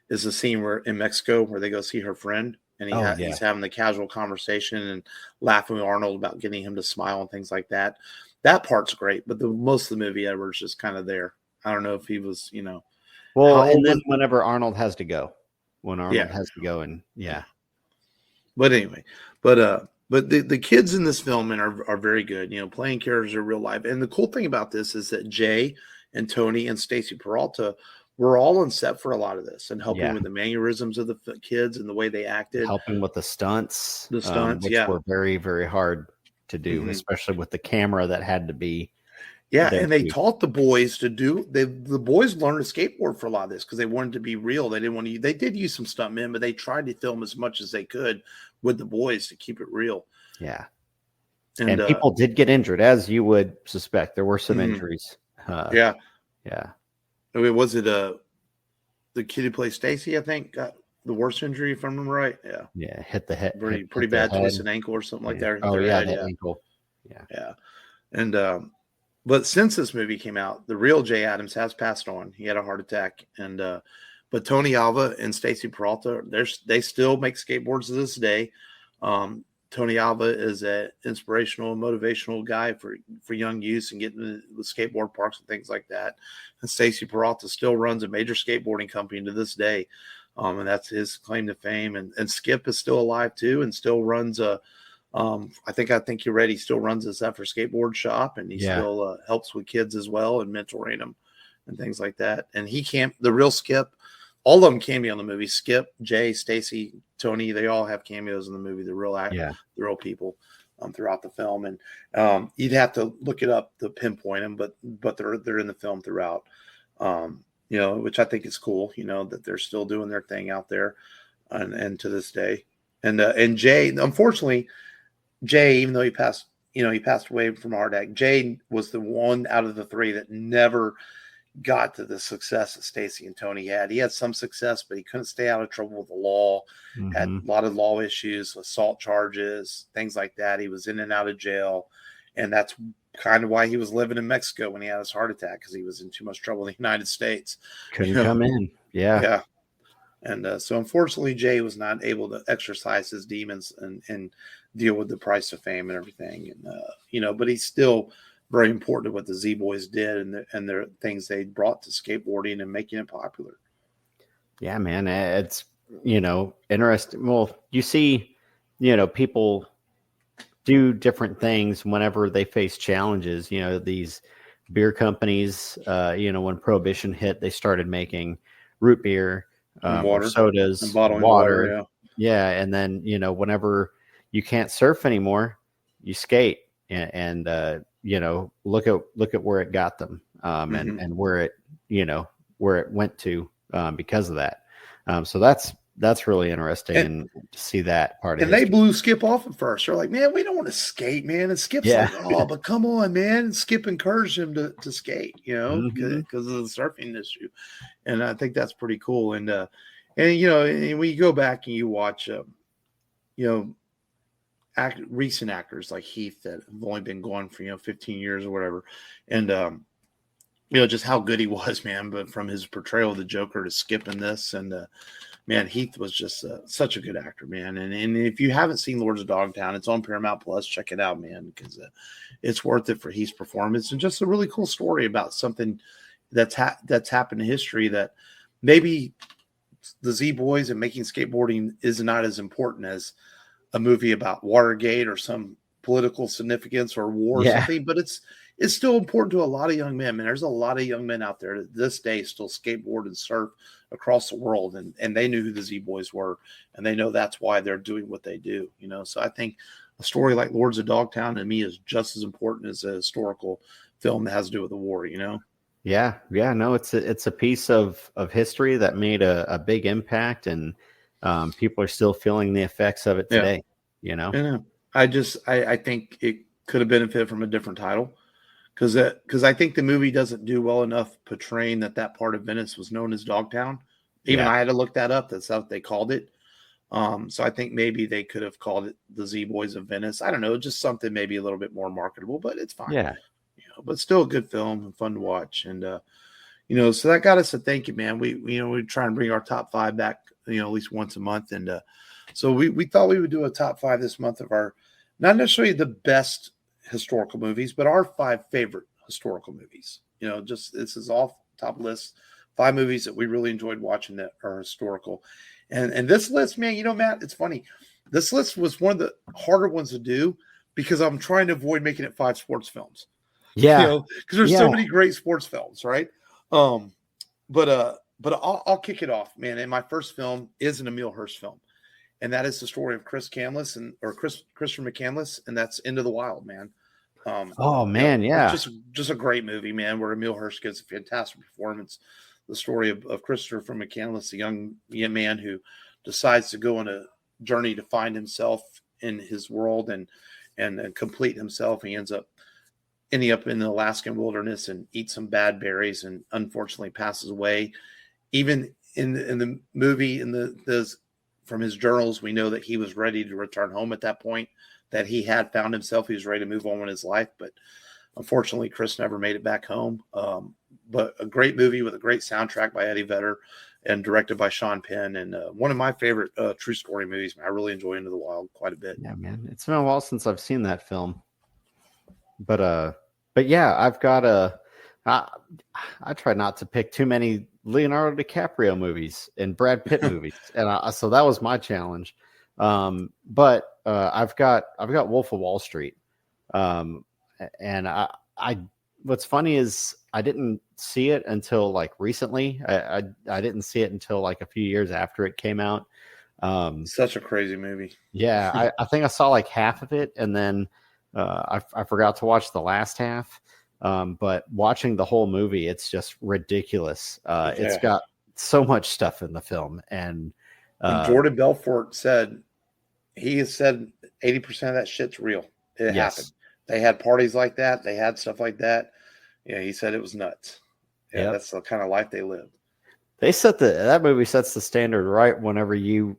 Speaker 1: the scene where in Mexico where they go see her friend, and he's having the casual conversation and laughing with Arnold about getting him to smile and things like that. That part's great, but most of the movie, Edward's just kind of there. I don't know if he was,
Speaker 2: Well, and then whenever Arnold has to go, and
Speaker 1: But anyway, but the kids in this film are very good. You know, playing characters are real life. And the cool thing about this is that Jay and Tony and Stacey Peralta were all on set for a lot of this and helping
Speaker 2: Yeah.
Speaker 1: with the mannerisms of the kids and the way they acted.
Speaker 2: Helping with the stunts, which
Speaker 1: yeah,
Speaker 2: were very, very hard to do, especially with the camera that had to be.
Speaker 1: Yeah, and they taught the boys to do. The boys learned to skateboard for a lot of this because they wanted to be real. They didn't want to. They did use some stuntmen, but they tried to film as much as they could with the boys to keep it real.
Speaker 2: Yeah, and people did get injured, as you would suspect. There were some injuries.
Speaker 1: Yeah. I mean, was it the kid who plays Stacey? I think got the worst injury, if I remember right. Yeah.
Speaker 2: Yeah, hit the head.
Speaker 1: Pretty bad, twisted ankle or something like that.
Speaker 2: Oh yeah, the ankle.
Speaker 1: Yeah, and but since this movie came out, the real Jay Adams has passed on. He had a heart attack, and but Tony Alva and Stacey Peralta, they still make skateboards to this day. Tony Alva is an inspirational and motivational guy for young youths and getting with skateboard parks and things like that. And Stacey Peralta still runs a major skateboarding company to this day, and that's his claim to fame. And Skip is still alive too, and still runs a. I think you're ready. He still runs a Zephyer skateboard shop, and he still helps with kids as well and mentoring them and things like that. And the real Skip, all of them cameo in the movie. Skip, Jay, Stacey, Tony, they all have cameos in the movie. The real people throughout the film. And you'd have to look it up to pinpoint them, but they're in the film throughout. Which I think is cool. That they're still doing their thing out there, and to this day. And Jay, unfortunately. Jay, even though he passed away from a heart attack, Jay was the one out of the three that never got to the success that Stacey and Tony had. He had some success, but he couldn't stay out of trouble with the law, had a lot of law issues, assault charges, things like that. He was in and out of jail. And that's kind of why he was living in Mexico when he had his heart attack, because he was in too much trouble in the United States.
Speaker 2: Couldn't come in. Yeah.
Speaker 1: Yeah. And so unfortunately, Jay was not able to exercise his demons and deal with the price of fame and everything. And, but he's still very important to what the Z Boys did and their things they brought to skateboarding and making it popular.
Speaker 2: Yeah, man. It's, interesting. Well, you see, people do different things whenever they face challenges. These beer companies, when Prohibition hit, they started making root beer.
Speaker 1: Water,
Speaker 2: sodas,
Speaker 1: and bottling water.
Speaker 2: Yeah. And then, whenever you can't surf anymore, you skate and look at where it got them, and where it went to, because of that. So that's really interesting and to see that part of it.
Speaker 1: And they blew Skip off at first. They're like, man, we don't want to skate, man. And Skip's like, oh, but come on, man. And Skip encouraged him to skate, because of the surfing issue. And I think that's pretty cool. And when you go back and you watch, recent actors like Heath that have only been gone for, 15 years or whatever. And, just how good he was, man. But from his portrayal of the Joker to Skip in this, and man, Heath was just such a good actor, man. And if you haven't seen Lords of Dogtown, it's on Paramount Plus. Check it out, man, because it's worth it for Heath's performance and just a really cool story about something that's happened in history that maybe the Z Boys and making skateboarding is not as important as a movie about Watergate or some political significance or war or something, but it's still important to a lot of young men. Man, there's a lot of young men out there that this day still skateboard and surf across the world, and they knew who the Z Boys were, and they know that's why they're doing what they do. So I think a story like Lords of Dogtown to me is just as important as a historical film that has to do with the war.
Speaker 2: Yeah, no, it's a piece of history that made a big impact, and people are still feeling the effects of it today.
Speaker 1: I think it could have benefited from a different title. Because I think the movie doesn't do well enough portraying that part of Venice was known as Dogtown. Even I had to look that up. That's what they called it. So I think maybe they could have called it the Z Boys of Venice. I don't know, just something maybe a little bit more marketable, but it's fine.
Speaker 2: Yeah.
Speaker 1: But still a good film and fun to watch. And so that got us to thinking, man. We try and bring our top 5 back, at least once a month. And so we thought we would do a top 5 this month of our, not necessarily the best historical movies, but our 5 favorite historical movies. This is off top list, 5 movies that we really enjoyed watching that are historical. And this list, man, Matt, it's funny. this list was one of the harder ones to do because I'm trying to avoid making it 5 sports films.
Speaker 2: Yeah,
Speaker 1: because there's so many great sports films, right? But I'll kick it off, man. And my first film is an Emile Hirsch film, and that is the story of Christopher McCandless, and that's Into the Wild, man.
Speaker 2: Oh man, yeah,
Speaker 1: just a great movie, man. Where Emile Hirsch gives a fantastic performance. The story of Christopher McCandless, a young man who decides to go on a journey to find himself in his world and complete himself. He ends up ending up in the Alaskan wilderness and eats some bad berries and unfortunately passes away. Even in the movie, from his journals, we know that he was ready to return home at that point, that he had found himself. He was ready to move on with his life, but unfortunately, Chris never made it back home. But a great movie with a great soundtrack by Eddie Vedder and directed by Sean Penn, and one of my favorite true story movies. I really enjoy Into the Wild quite a bit.
Speaker 2: Yeah, man, it's been a while since I've seen that film, but yeah, I've got I try not to pick too many Leonardo DiCaprio movies and Brad Pitt movies, and so that was my challenge. But I've got Wolf of Wall Street, and I what's funny is I didn't see it until like recently. I didn't see it until like a few years after it came out.
Speaker 1: Such a crazy movie.
Speaker 2: Yeah, I think I saw like half of it, and then I forgot to watch the last half. But watching the whole movie, it's just ridiculous. It's got so much stuff in the film, and
Speaker 1: Jordan Belfort said he has said 80% of that shit's real. It happened. They had parties like that. They had stuff like that. Yeah, he said it was nuts. Yeah, that's the kind of life they lived.
Speaker 2: They that movie sets the standard right whenever you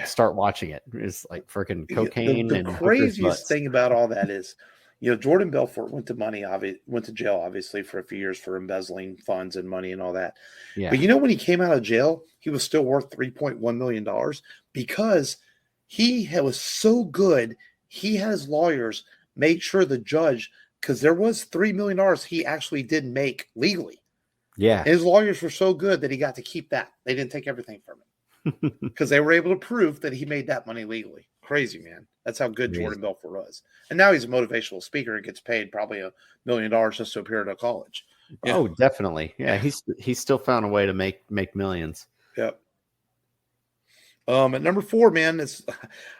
Speaker 2: start watching it. It's like freaking cocaine.
Speaker 1: The craziest thing about all that is, Jordan Belfort went to jail, obviously, for a few years for embezzling funds and money and all that. Yeah. But when he came out of jail, he was still worth $3.1 million because he was so good. He had his lawyers make sure the judge, because there was $3 million he actually did make legally.
Speaker 2: Yeah.
Speaker 1: And his lawyers were so good that he got to keep that. They didn't take everything from him because they were able to prove that he made that money legally. Crazy, man. That's how good Jordan Belfort was. And now he's a motivational speaker and gets paid probably $1 million just to appear at a college.
Speaker 2: Yeah. Oh, definitely. Yeah, he's still found a way to make millions.
Speaker 1: Yep. At number 4, man,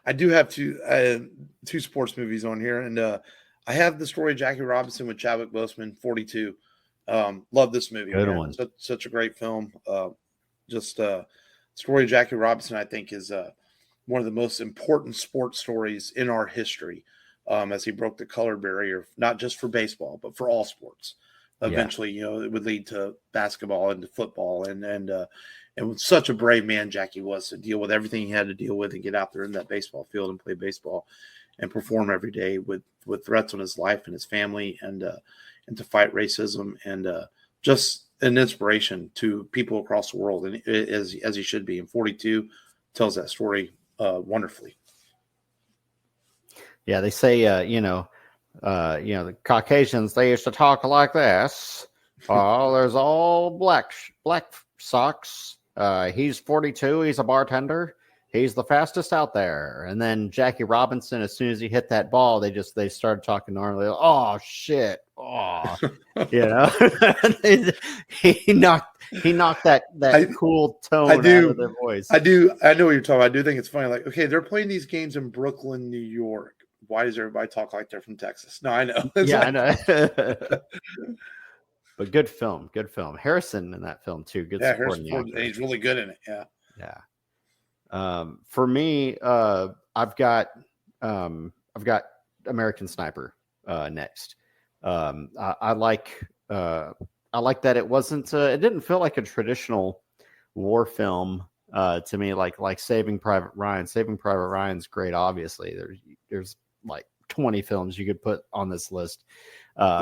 Speaker 1: I do have two sports movies on here, and I have the story of Jackie Robinson with Chadwick Boseman, 42. Love this movie.
Speaker 2: Good one.
Speaker 1: Such a great film. Story of Jackie Robinson, I think, is one of the most important sports stories in our history, as he broke the color barrier, not just for baseball, but for all sports. Eventually, it would lead to basketball and to football, and such a brave man Jackie was to deal with everything he had to deal with and get out there in that baseball field and play baseball and perform every day with threats on his life and his family, and to fight racism, and just an inspiration to people across the world, and as he should be. And 42 tells that story wonderfully.
Speaker 2: Yeah, they say the Caucasians, they used to talk like this. Oh, there's all black socks. He's 42. He's a bartender. He's the fastest out there. And then Jackie Robinson, as soon as he hit that ball, they started talking normally. Oh shit! Oh, he knocked that cool tone out of their voice.
Speaker 1: I know what you're talking about. I do think it's funny. Like, okay, they're playing these games in Brooklyn, New York. Why does everybody talk like they're from Texas? No, I know.
Speaker 2: I know. But good film. Harrison in that film too. Good supporting actor.
Speaker 1: He's really good in it. Yeah.
Speaker 2: Yeah. For me, I've got American Sniper next. I like that it wasn't. It didn't feel like a traditional war film to me, like Saving Private Ryan. Saving Private Ryan's great. Obviously, there's like 20 films you could put on this list.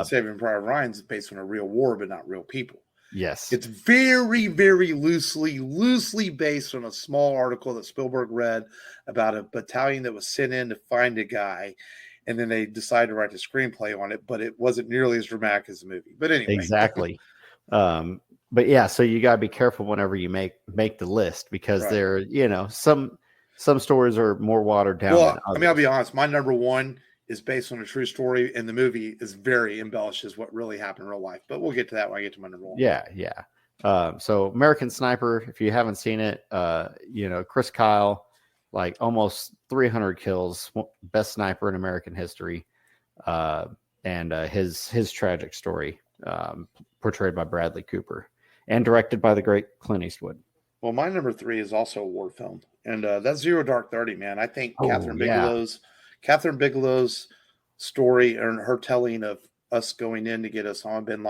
Speaker 1: Saving Private Ryan's based on a real war, but not real people.
Speaker 2: Yes.
Speaker 1: It's very, very loosely based on a small article that Spielberg read about a battalion that was sent in to find a guy, and then they decided to write a screenplay on it, but it wasn't nearly as dramatic as the movie. But anyway.
Speaker 2: Exactly. But yeah, so you got to be careful whenever you make the list, because there, some some stories are more watered down than others.
Speaker 1: I mean, I'll be honest. My number one is based on a true story, and the movie is very embellishes what really happened in real life. But we'll get to that when I get to my number one.
Speaker 2: Yeah. So American Sniper, if you haven't seen it, Chris Kyle, like almost 300 kills, best sniper in American history, and his tragic story, portrayed by Bradley Cooper and directed by the great Clint Eastwood.
Speaker 1: Well, my number three is also a war film, and that's Zero Dark 30, man. I think Catherine Bigelow's story and her telling of us going in to get Osama bin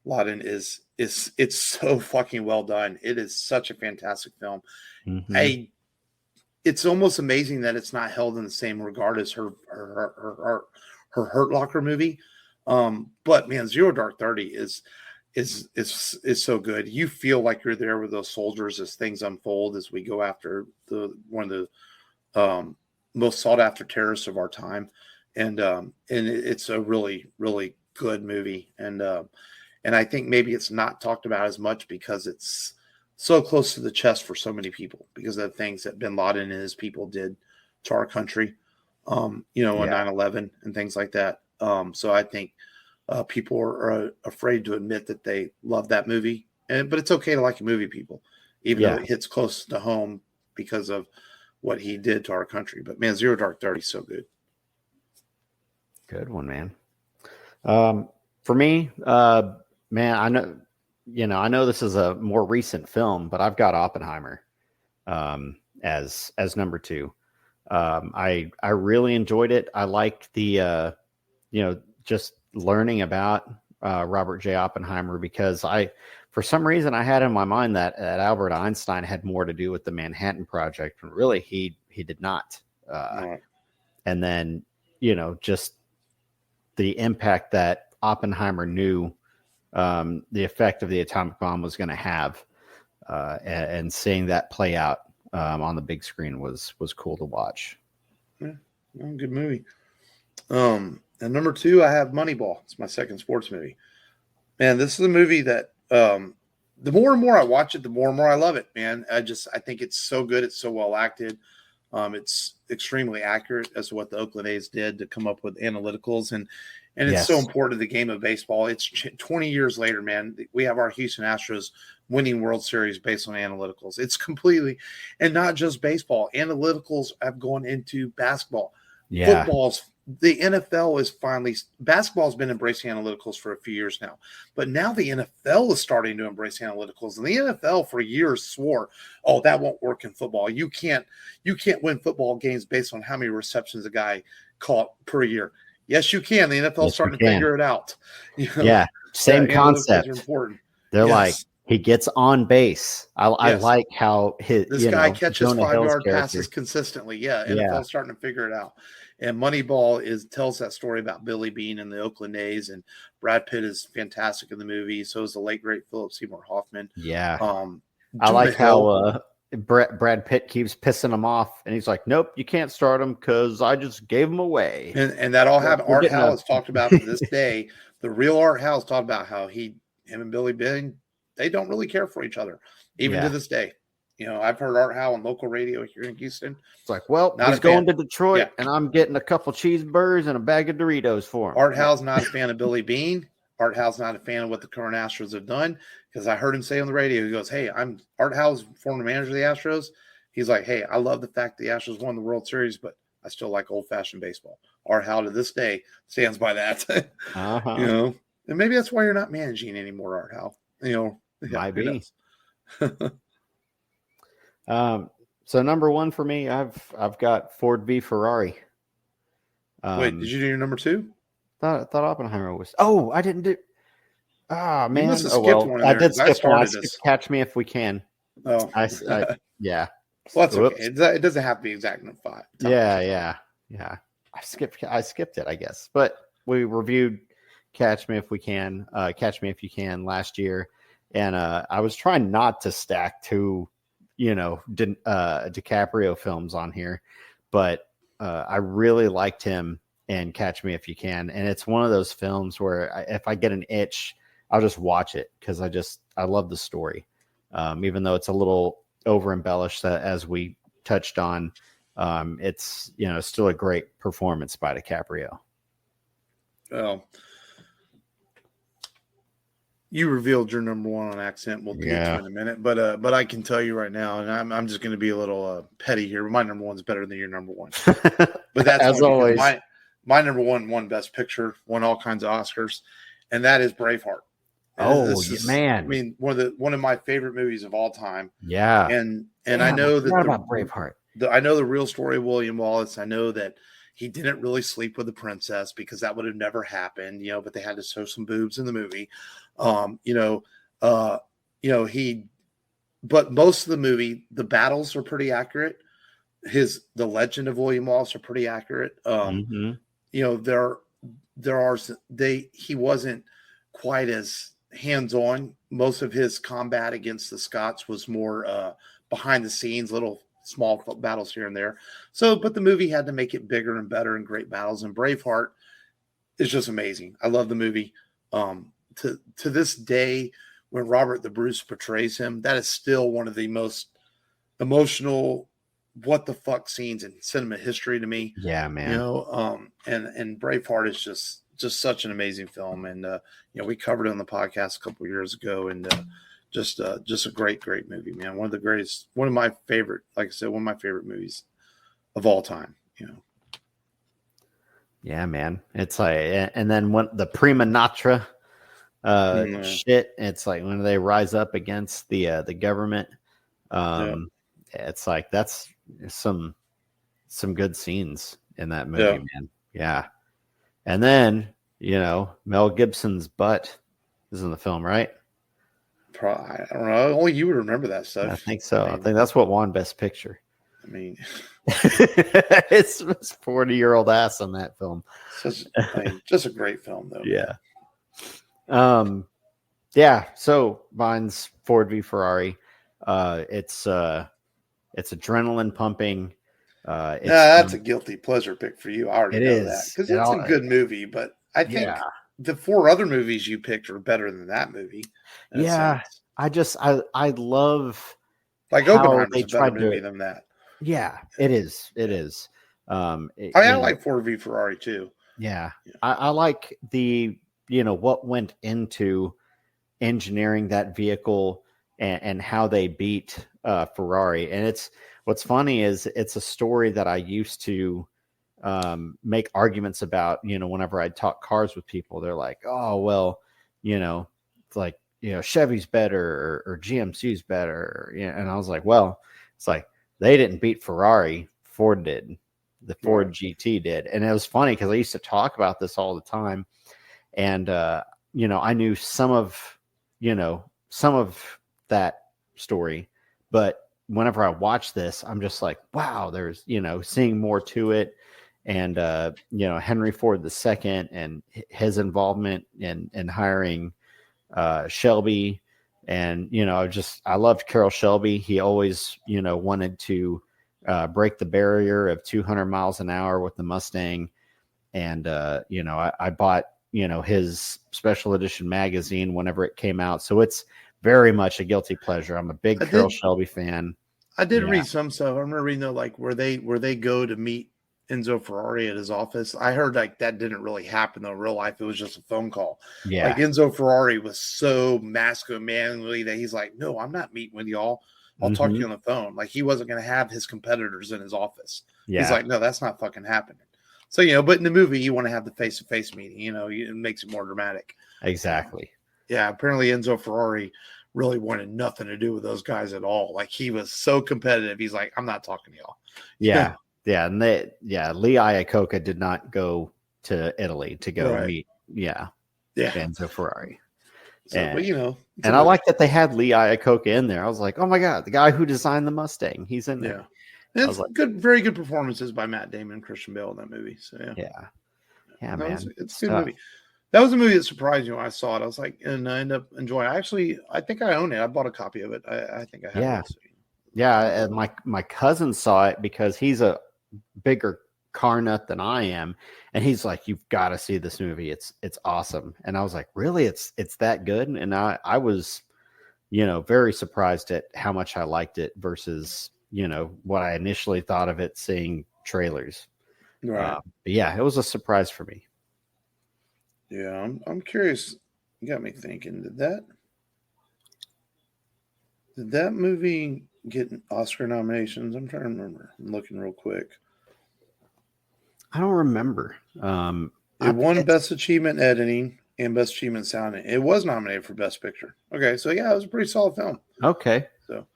Speaker 1: Laden is it's so fucking well done. It is such a fantastic film. Mm-hmm. It's almost amazing that it's not held in the same regard as her Hurt Locker movie. But man, Zero Dark 30 is so good. You feel like you're there with those soldiers as things unfold as we go after one of the most sought after terrorists of our time, and it's a really, really good movie, and I think maybe it's not talked about as much because it's so close to the chest for so many people because of the things that bin Laden and his people did to our country, on 9/11 and things like that. So I think people are afraid to admit that they love that movie, but it's okay to like a movie, people, even though it hits close to home because of what he did to our country. But man, Zero Dark 30 is so good.
Speaker 2: Good one, man. For me, man, I know this is a more recent film, but I've got Oppenheimer as number two. I really enjoyed it. I liked the just learning about Robert J. Oppenheimer because for some reason I had in my mind that Albert Einstein had more to do with the Manhattan Project, but really he did not. And then just the impact that Oppenheimer knew the effect of the atomic bomb was going to have, and seeing that play out on the big screen was cool to watch.
Speaker 1: Yeah, good movie. And number two, I have Moneyball. It's my second sports movie. Man, this is a movie that the more and more I watch it, the more and more I love it, man. I think it's so good. It's so well acted. It's extremely accurate as to what the Oakland A's did to come up with analyticals. And it's so important to the game of baseball. It's 20 years later, man. We have our Houston Astros winning World Series based on analyticals. It's completely, and not just baseball. Analyticals have gone into basketball. Yeah. The NFL is finally, basketball's been embracing analyticals for a few years now, but now the NFL is starting to embrace analyticals. And the NFL for years swore, oh, that won't work in football. You can't win football games based on how many receptions a guy caught per year. Yes, you can. The NFL is starting to figure it out.
Speaker 2: Yeah, same concept. Important. They're like, he gets on base. I like how this
Speaker 1: guy catches 5-yard passes consistently. Yeah, NFL's starting to figure it out. And Moneyball tells that story about Billy Beane and the Oakland A's, and Brad Pitt is fantastic in the movie. So is the late great Philip Seymour Hoffman.
Speaker 2: Yeah, I like how Brad Pitt keeps pissing him off, and he's like, "Nope, you can't start him because I just gave him away."
Speaker 1: And that all happened. Art Howe has talked about to this day. The real Art Howe has talked about how him and Billy Beane, they don't really care for each other, even to this day. I've heard Art Howe on local radio here in Houston.
Speaker 2: It's like, well, he's going to Detroit, and I'm getting a couple cheeseburgers and a bag of Doritos for him.
Speaker 1: Art Howe's not a fan of Billy Beane. Art Howe's not a fan of what the current Astros have done, because I heard him say on the radio, he goes, hey, Art Howe's former manager of the Astros. He's like, hey, I love the fact the Astros won the World Series, but I still like old-fashioned baseball. Art Howe to this day stands by that. And maybe that's why you're not managing anymore, Art Howe.
Speaker 2: Might be. So number one for me, I've got Ford v Ferrari.
Speaker 1: Wait, did you do your number two?
Speaker 2: Thought Oppenheimer was. Oh, I didn't do. Ah, man.
Speaker 1: You must have skipped one.
Speaker 2: I did skip one. I skipped Catch Me If We Can.
Speaker 1: Oh,
Speaker 2: yeah.
Speaker 1: Well, that's okay. It doesn't have to be exact in 5.
Speaker 2: Yeah. I skipped it, I guess. But we reviewed Catch Me If We Can, Catch Me If You Can last year, and I was trying not to stack two, DiCaprio films on here, but I really liked him in Catch Me If You Can, and it's one of those films where if I get an itch, I'll just watch it because I love the story, even though it's a little over embellished as we touched on, it's, still a great performance by DiCaprio.
Speaker 1: Well, you revealed your number one on accent. We'll get to in a minute, but I can tell you right now, and I'm just going to be a little petty here. My number one's better than your number one, but that's
Speaker 2: as always.
Speaker 1: My number one won Best Picture, won all kinds of Oscars, and that is Braveheart.
Speaker 2: Man!
Speaker 1: I mean, one of my favorite movies of all time.
Speaker 2: Yeah,
Speaker 1: and I know that
Speaker 2: about Braveheart.
Speaker 1: I know the real story of William Wallace. I know that he didn't really sleep with the princess because that would have never happened, but they had to show some boobs in the movie. But most of the movie, the battles are pretty accurate. The legend of William Wallace are pretty accurate. He wasn't quite as hands-on. Most of his combat against the Scots was more behind the scenes, little small battles here and there. But the movie had to make it bigger and better and great battles. And Braveheart is just amazing. I love the movie. To this day, when Robert the Bruce portrays him, that is still one of the most emotional what the fuck scenes in cinema history to me.
Speaker 2: Yeah, man.
Speaker 1: And Braveheart is just such an amazing film. And we covered it on the podcast a couple of years ago, and just a great movie, man. One of my favorite, like I said, one of my favorite movies of all time.
Speaker 2: Yeah, man. It's like, and then when the Prima Natra shit, it's like when they rise up against the government. It's like that's some good sceents in that movie, man. Yeah. And then, Mel Gibson's butt is in the film, right?
Speaker 1: I don't know. Only you would remember that stuff.
Speaker 2: I think so. I think that's what won Best Picture.
Speaker 1: I mean,
Speaker 2: it's 40-year-old ass on that film.
Speaker 1: Just a great film, though.
Speaker 2: Yeah. So mine's Ford v Ferrari. It's adrenaline pumping.
Speaker 1: That's a guilty pleasure pick for you. I already know that because it's a good movie. But I think the 4 other movies you picked are better than that movie.
Speaker 2: I love
Speaker 1: like Oppenheimer's a better movie than that.
Speaker 2: Yeah, it is. It is.
Speaker 1: I like Ford v Ferrari too.
Speaker 2: Yeah. I like the what went into engineering that vehicle and how they beat Ferrari. And what's funny is it's a story that I used to make arguments about, whenever I talk cars with people. They're like, oh, well, it's like, Chevy's better or GMC's better. And I was like, well, it's like they didn't beat Ferrari. Ford did. The Ford GT did. And it was funny because I used to talk about this all the time. And, I knew some of that story, but whenever I watch this, I'm just like, wow, there's, seeing more to it. And, Henry Ford II and his involvement in hiring Shelby. And, I loved Carroll Shelby. He always, wanted to break the barrier of 200 miles an hour with the Mustang. And, I bought, his special edition magazine whenever it came out. So it's very much a guilty pleasure. I'm a big Carroll Shelby fan.
Speaker 1: I did read some stuff. I remember reading where they go to meet Enzo Ferrari at his office. I heard like that didn't really happen though. In real life, it was just a phone call.
Speaker 2: Yeah.
Speaker 1: Like Enzo Ferrari was so masculine, manly that he's like, no, I'm not meeting with y'all. I'll talk to you on the phone. Like he wasn't going to have his competitors in his office. Yeah. He's like, no, that's not fucking happening. So, but in the movie, you want to have the face-to-face meeting, it makes it more dramatic.
Speaker 2: Exactly.
Speaker 1: Yeah. Apparently Enzo Ferrari really wanted nothing to do with those guys at all. Like he was so competitive. He's like, I'm not talking to y'all.
Speaker 2: Yeah. Yeah. And Lee Iacocca did not go to Italy to go meet. Yeah. Enzo Ferrari.
Speaker 1: So, and
Speaker 2: I like that they had Lee Iacocca in there. I was like, oh my God, the guy who designed the Mustang, he's in there.
Speaker 1: Yeah. It's very good performances by Matt Damon and Christian Bale in that movie. So
Speaker 2: man.
Speaker 1: It's a good movie. That was a movie that surprised me when I saw it. I was like, and I ended up enjoying it. I think I own it. I bought a copy of it. I think I have it. So.
Speaker 2: Yeah. And my cousin saw it because he's a bigger car nut than I am. And he's like, you've got to see this movie. It's awesome. And I was like, really? It's that good? And I was, very surprised at how much I liked it versus, what I initially thought of it seeing trailers.
Speaker 1: Right.
Speaker 2: But yeah, it was a surprise for me.
Speaker 1: Yeah, I'm curious. You got me thinking. Did that movie get Oscar nominations? I'm trying to remember. I'm looking real quick.
Speaker 2: I don't remember.
Speaker 1: It won Best Achievement Editing and Best Achievement Sounding. It was nominated for Best Picture. Okay, so yeah, it was a pretty solid film.
Speaker 2: Okay.
Speaker 1: So,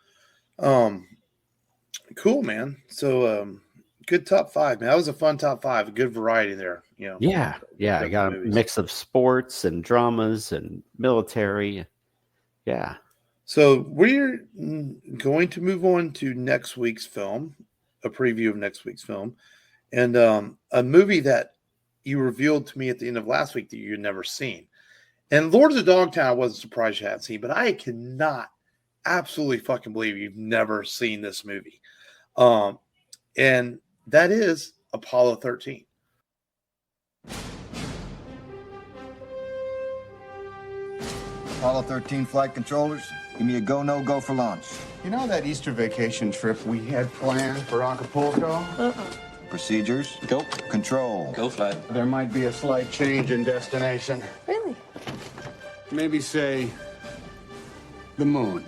Speaker 1: cool, man. So, good top 5, man. That was a fun top 5. A good variety there.
Speaker 2: Yeah. I got a mix of sports and dramas and military. Yeah.
Speaker 1: So we're going to move on to next week's film, a preview of next week's film, and a movie that you revealed to me at the end of last week that you'd never seen. And Lords of Dogtown, I wasn't surprised you hadn't seen, but I cannot absolutely fucking believe you've never seen this movie. And that is Apollo 13.
Speaker 3: Apollo 13 flight controllers, give me a go, no-go for launch.
Speaker 4: You know that Easter vacation trip we had planned for Acapulco?
Speaker 3: Procedures.
Speaker 5: Go.
Speaker 3: Control.
Speaker 5: Go flight.
Speaker 4: There might be a slight change in destination.
Speaker 6: Really?
Speaker 4: Maybe say the moon.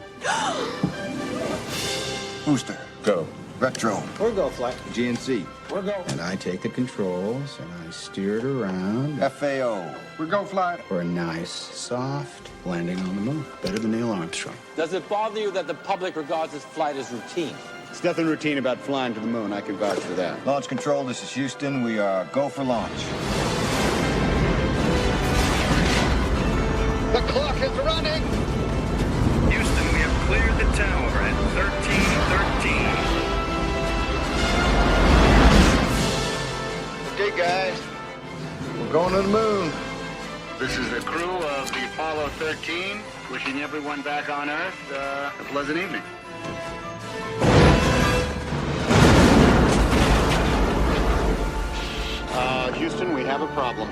Speaker 3: Booster.
Speaker 4: Go.
Speaker 3: Retro.
Speaker 5: Or go flight.
Speaker 3: GNC.
Speaker 4: We're go.
Speaker 7: And I take the controls and I steer it around
Speaker 3: FAO.
Speaker 4: We're go flight.
Speaker 7: for a nice, soft landing on the moon. Better than Neil Armstrong.
Speaker 5: Does it bother you that the public regards this flight as routine?
Speaker 4: There's nothing routine about flying to the moon. I can vouch for that.
Speaker 3: Launch control, this is Houston. We are go for launch.
Speaker 4: The clock is running.
Speaker 8: Houston, we have cleared the tower at 1313.
Speaker 4: Okay, guys. We're going to the moon.
Speaker 8: This is the crew of the Apollo 13, wishing everyone back on Earth a pleasant evening.
Speaker 4: Houston, we have a problem.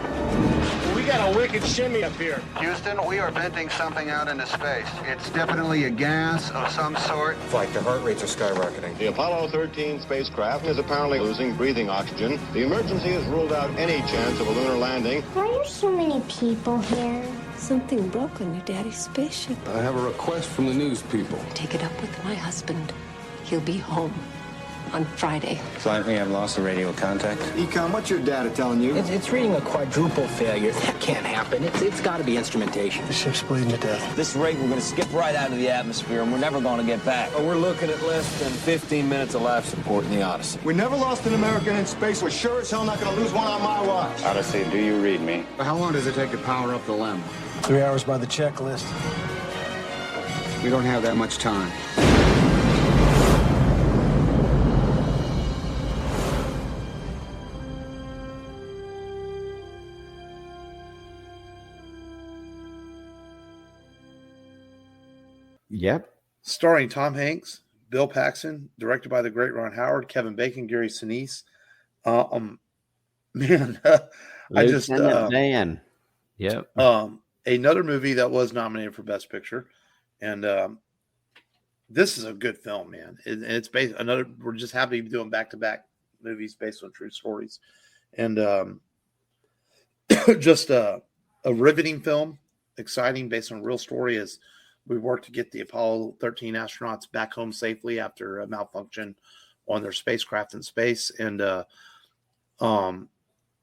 Speaker 8: We got a wicked shimmy up here.
Speaker 4: Houston, we are venting something out into space. It's definitely a gas of some sort.
Speaker 3: Flight, the heart rates are skyrocketing.
Speaker 9: The Apollo 13 spacecraft is apparently losing breathing oxygen. The emergency has ruled out any chance of a lunar landing.
Speaker 6: Why are so many people here?
Speaker 10: Something broke on your daddy's spaceship.
Speaker 11: I have a request from the news people.
Speaker 10: Take it up with my husband. He'll be home on Friday.
Speaker 3: Flight, we have lost the radio contact. Econ, what's your data telling you?
Speaker 5: It's reading a quadruple failure. That can't happen. It's got to be instrumentation.
Speaker 3: The ship's bleeding to death.
Speaker 5: This rate, we're going to skip right out of the atmosphere, and we're never going to get back.
Speaker 3: We're looking at less than 15 minutes of life support in the Odyssey.
Speaker 4: We never lost an American in space. We're sure as hell not going to lose one on my watch.
Speaker 8: Odyssey, do you read me?
Speaker 4: How long does it take to power up the LEM?
Speaker 3: 3 hours by the checklist.
Speaker 4: We don't have that much time.
Speaker 2: Yep.
Speaker 1: Starring Tom Hanks, Bill Paxton, directed by the great Ron Howard, Kevin Bacon, Gary Sinise. Man, I just
Speaker 2: Dan. Yep.
Speaker 1: Another movie that was nominated for Best Picture, and this is a good film, man. And it's based another. We're just happy to be doing back-to-back movies based on true stories, and just a riveting film, exciting, based on a real story. As we work to get the Apollo 13 astronauts back home safely after a malfunction on their spacecraft in space. And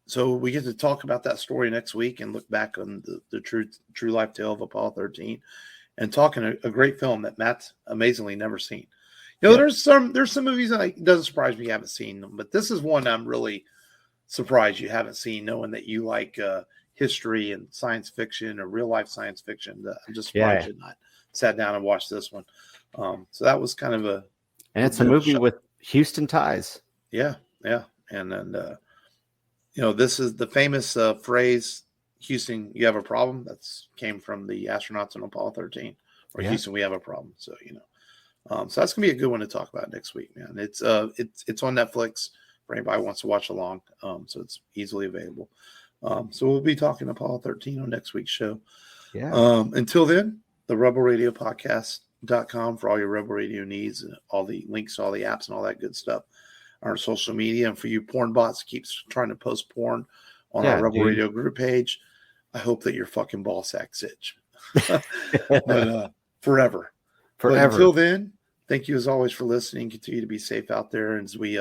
Speaker 1: so we get to talk about that story next week and look back on the true life tale of Apollo 13 and talking a great film that Matt's amazingly never seen. You know, there's some movies that it doesn't surprise me you haven't seen them, but this is one I'm really surprised you haven't seen, knowing that you like history and science fiction or real life science fiction. I'm just surprised you not sat down and watched this one. So that was kind of
Speaker 2: and it's a movie with Houston ties.
Speaker 1: Yeah. And then, this is the famous phrase, Houston, you have a problem. That's came from the astronauts on Apollo 13, or Houston, we have a problem. So, so that's gonna be a good one to talk about next week, man. It's on Netflix for anybody who wants to watch along. So it's easily available. So we'll be talking Apollo 13 on next week's show.
Speaker 2: Yeah.
Speaker 1: Until then, the Rebel Radio Podcast rebelradio.com for all your Rebel Radio needs and all the links to all the apps and all that good stuff. Our social media, and for you porn bots keeps trying to post porn on our Rebel Radio group page, I hope that your fucking ball sacks itch. But forever. But until then, thank you as always for listening. Continue to be safe out there. And as we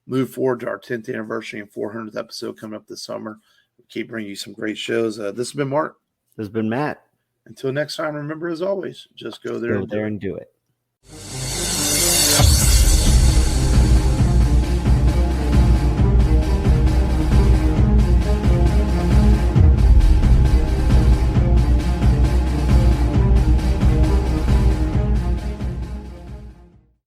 Speaker 1: move forward to our 10th anniversary and 400th episode coming up this summer, we keep bringing you some great shows. This has been Mark.
Speaker 2: This has been Matt.
Speaker 1: Until next time, remember, as always, just go there
Speaker 2: and do it.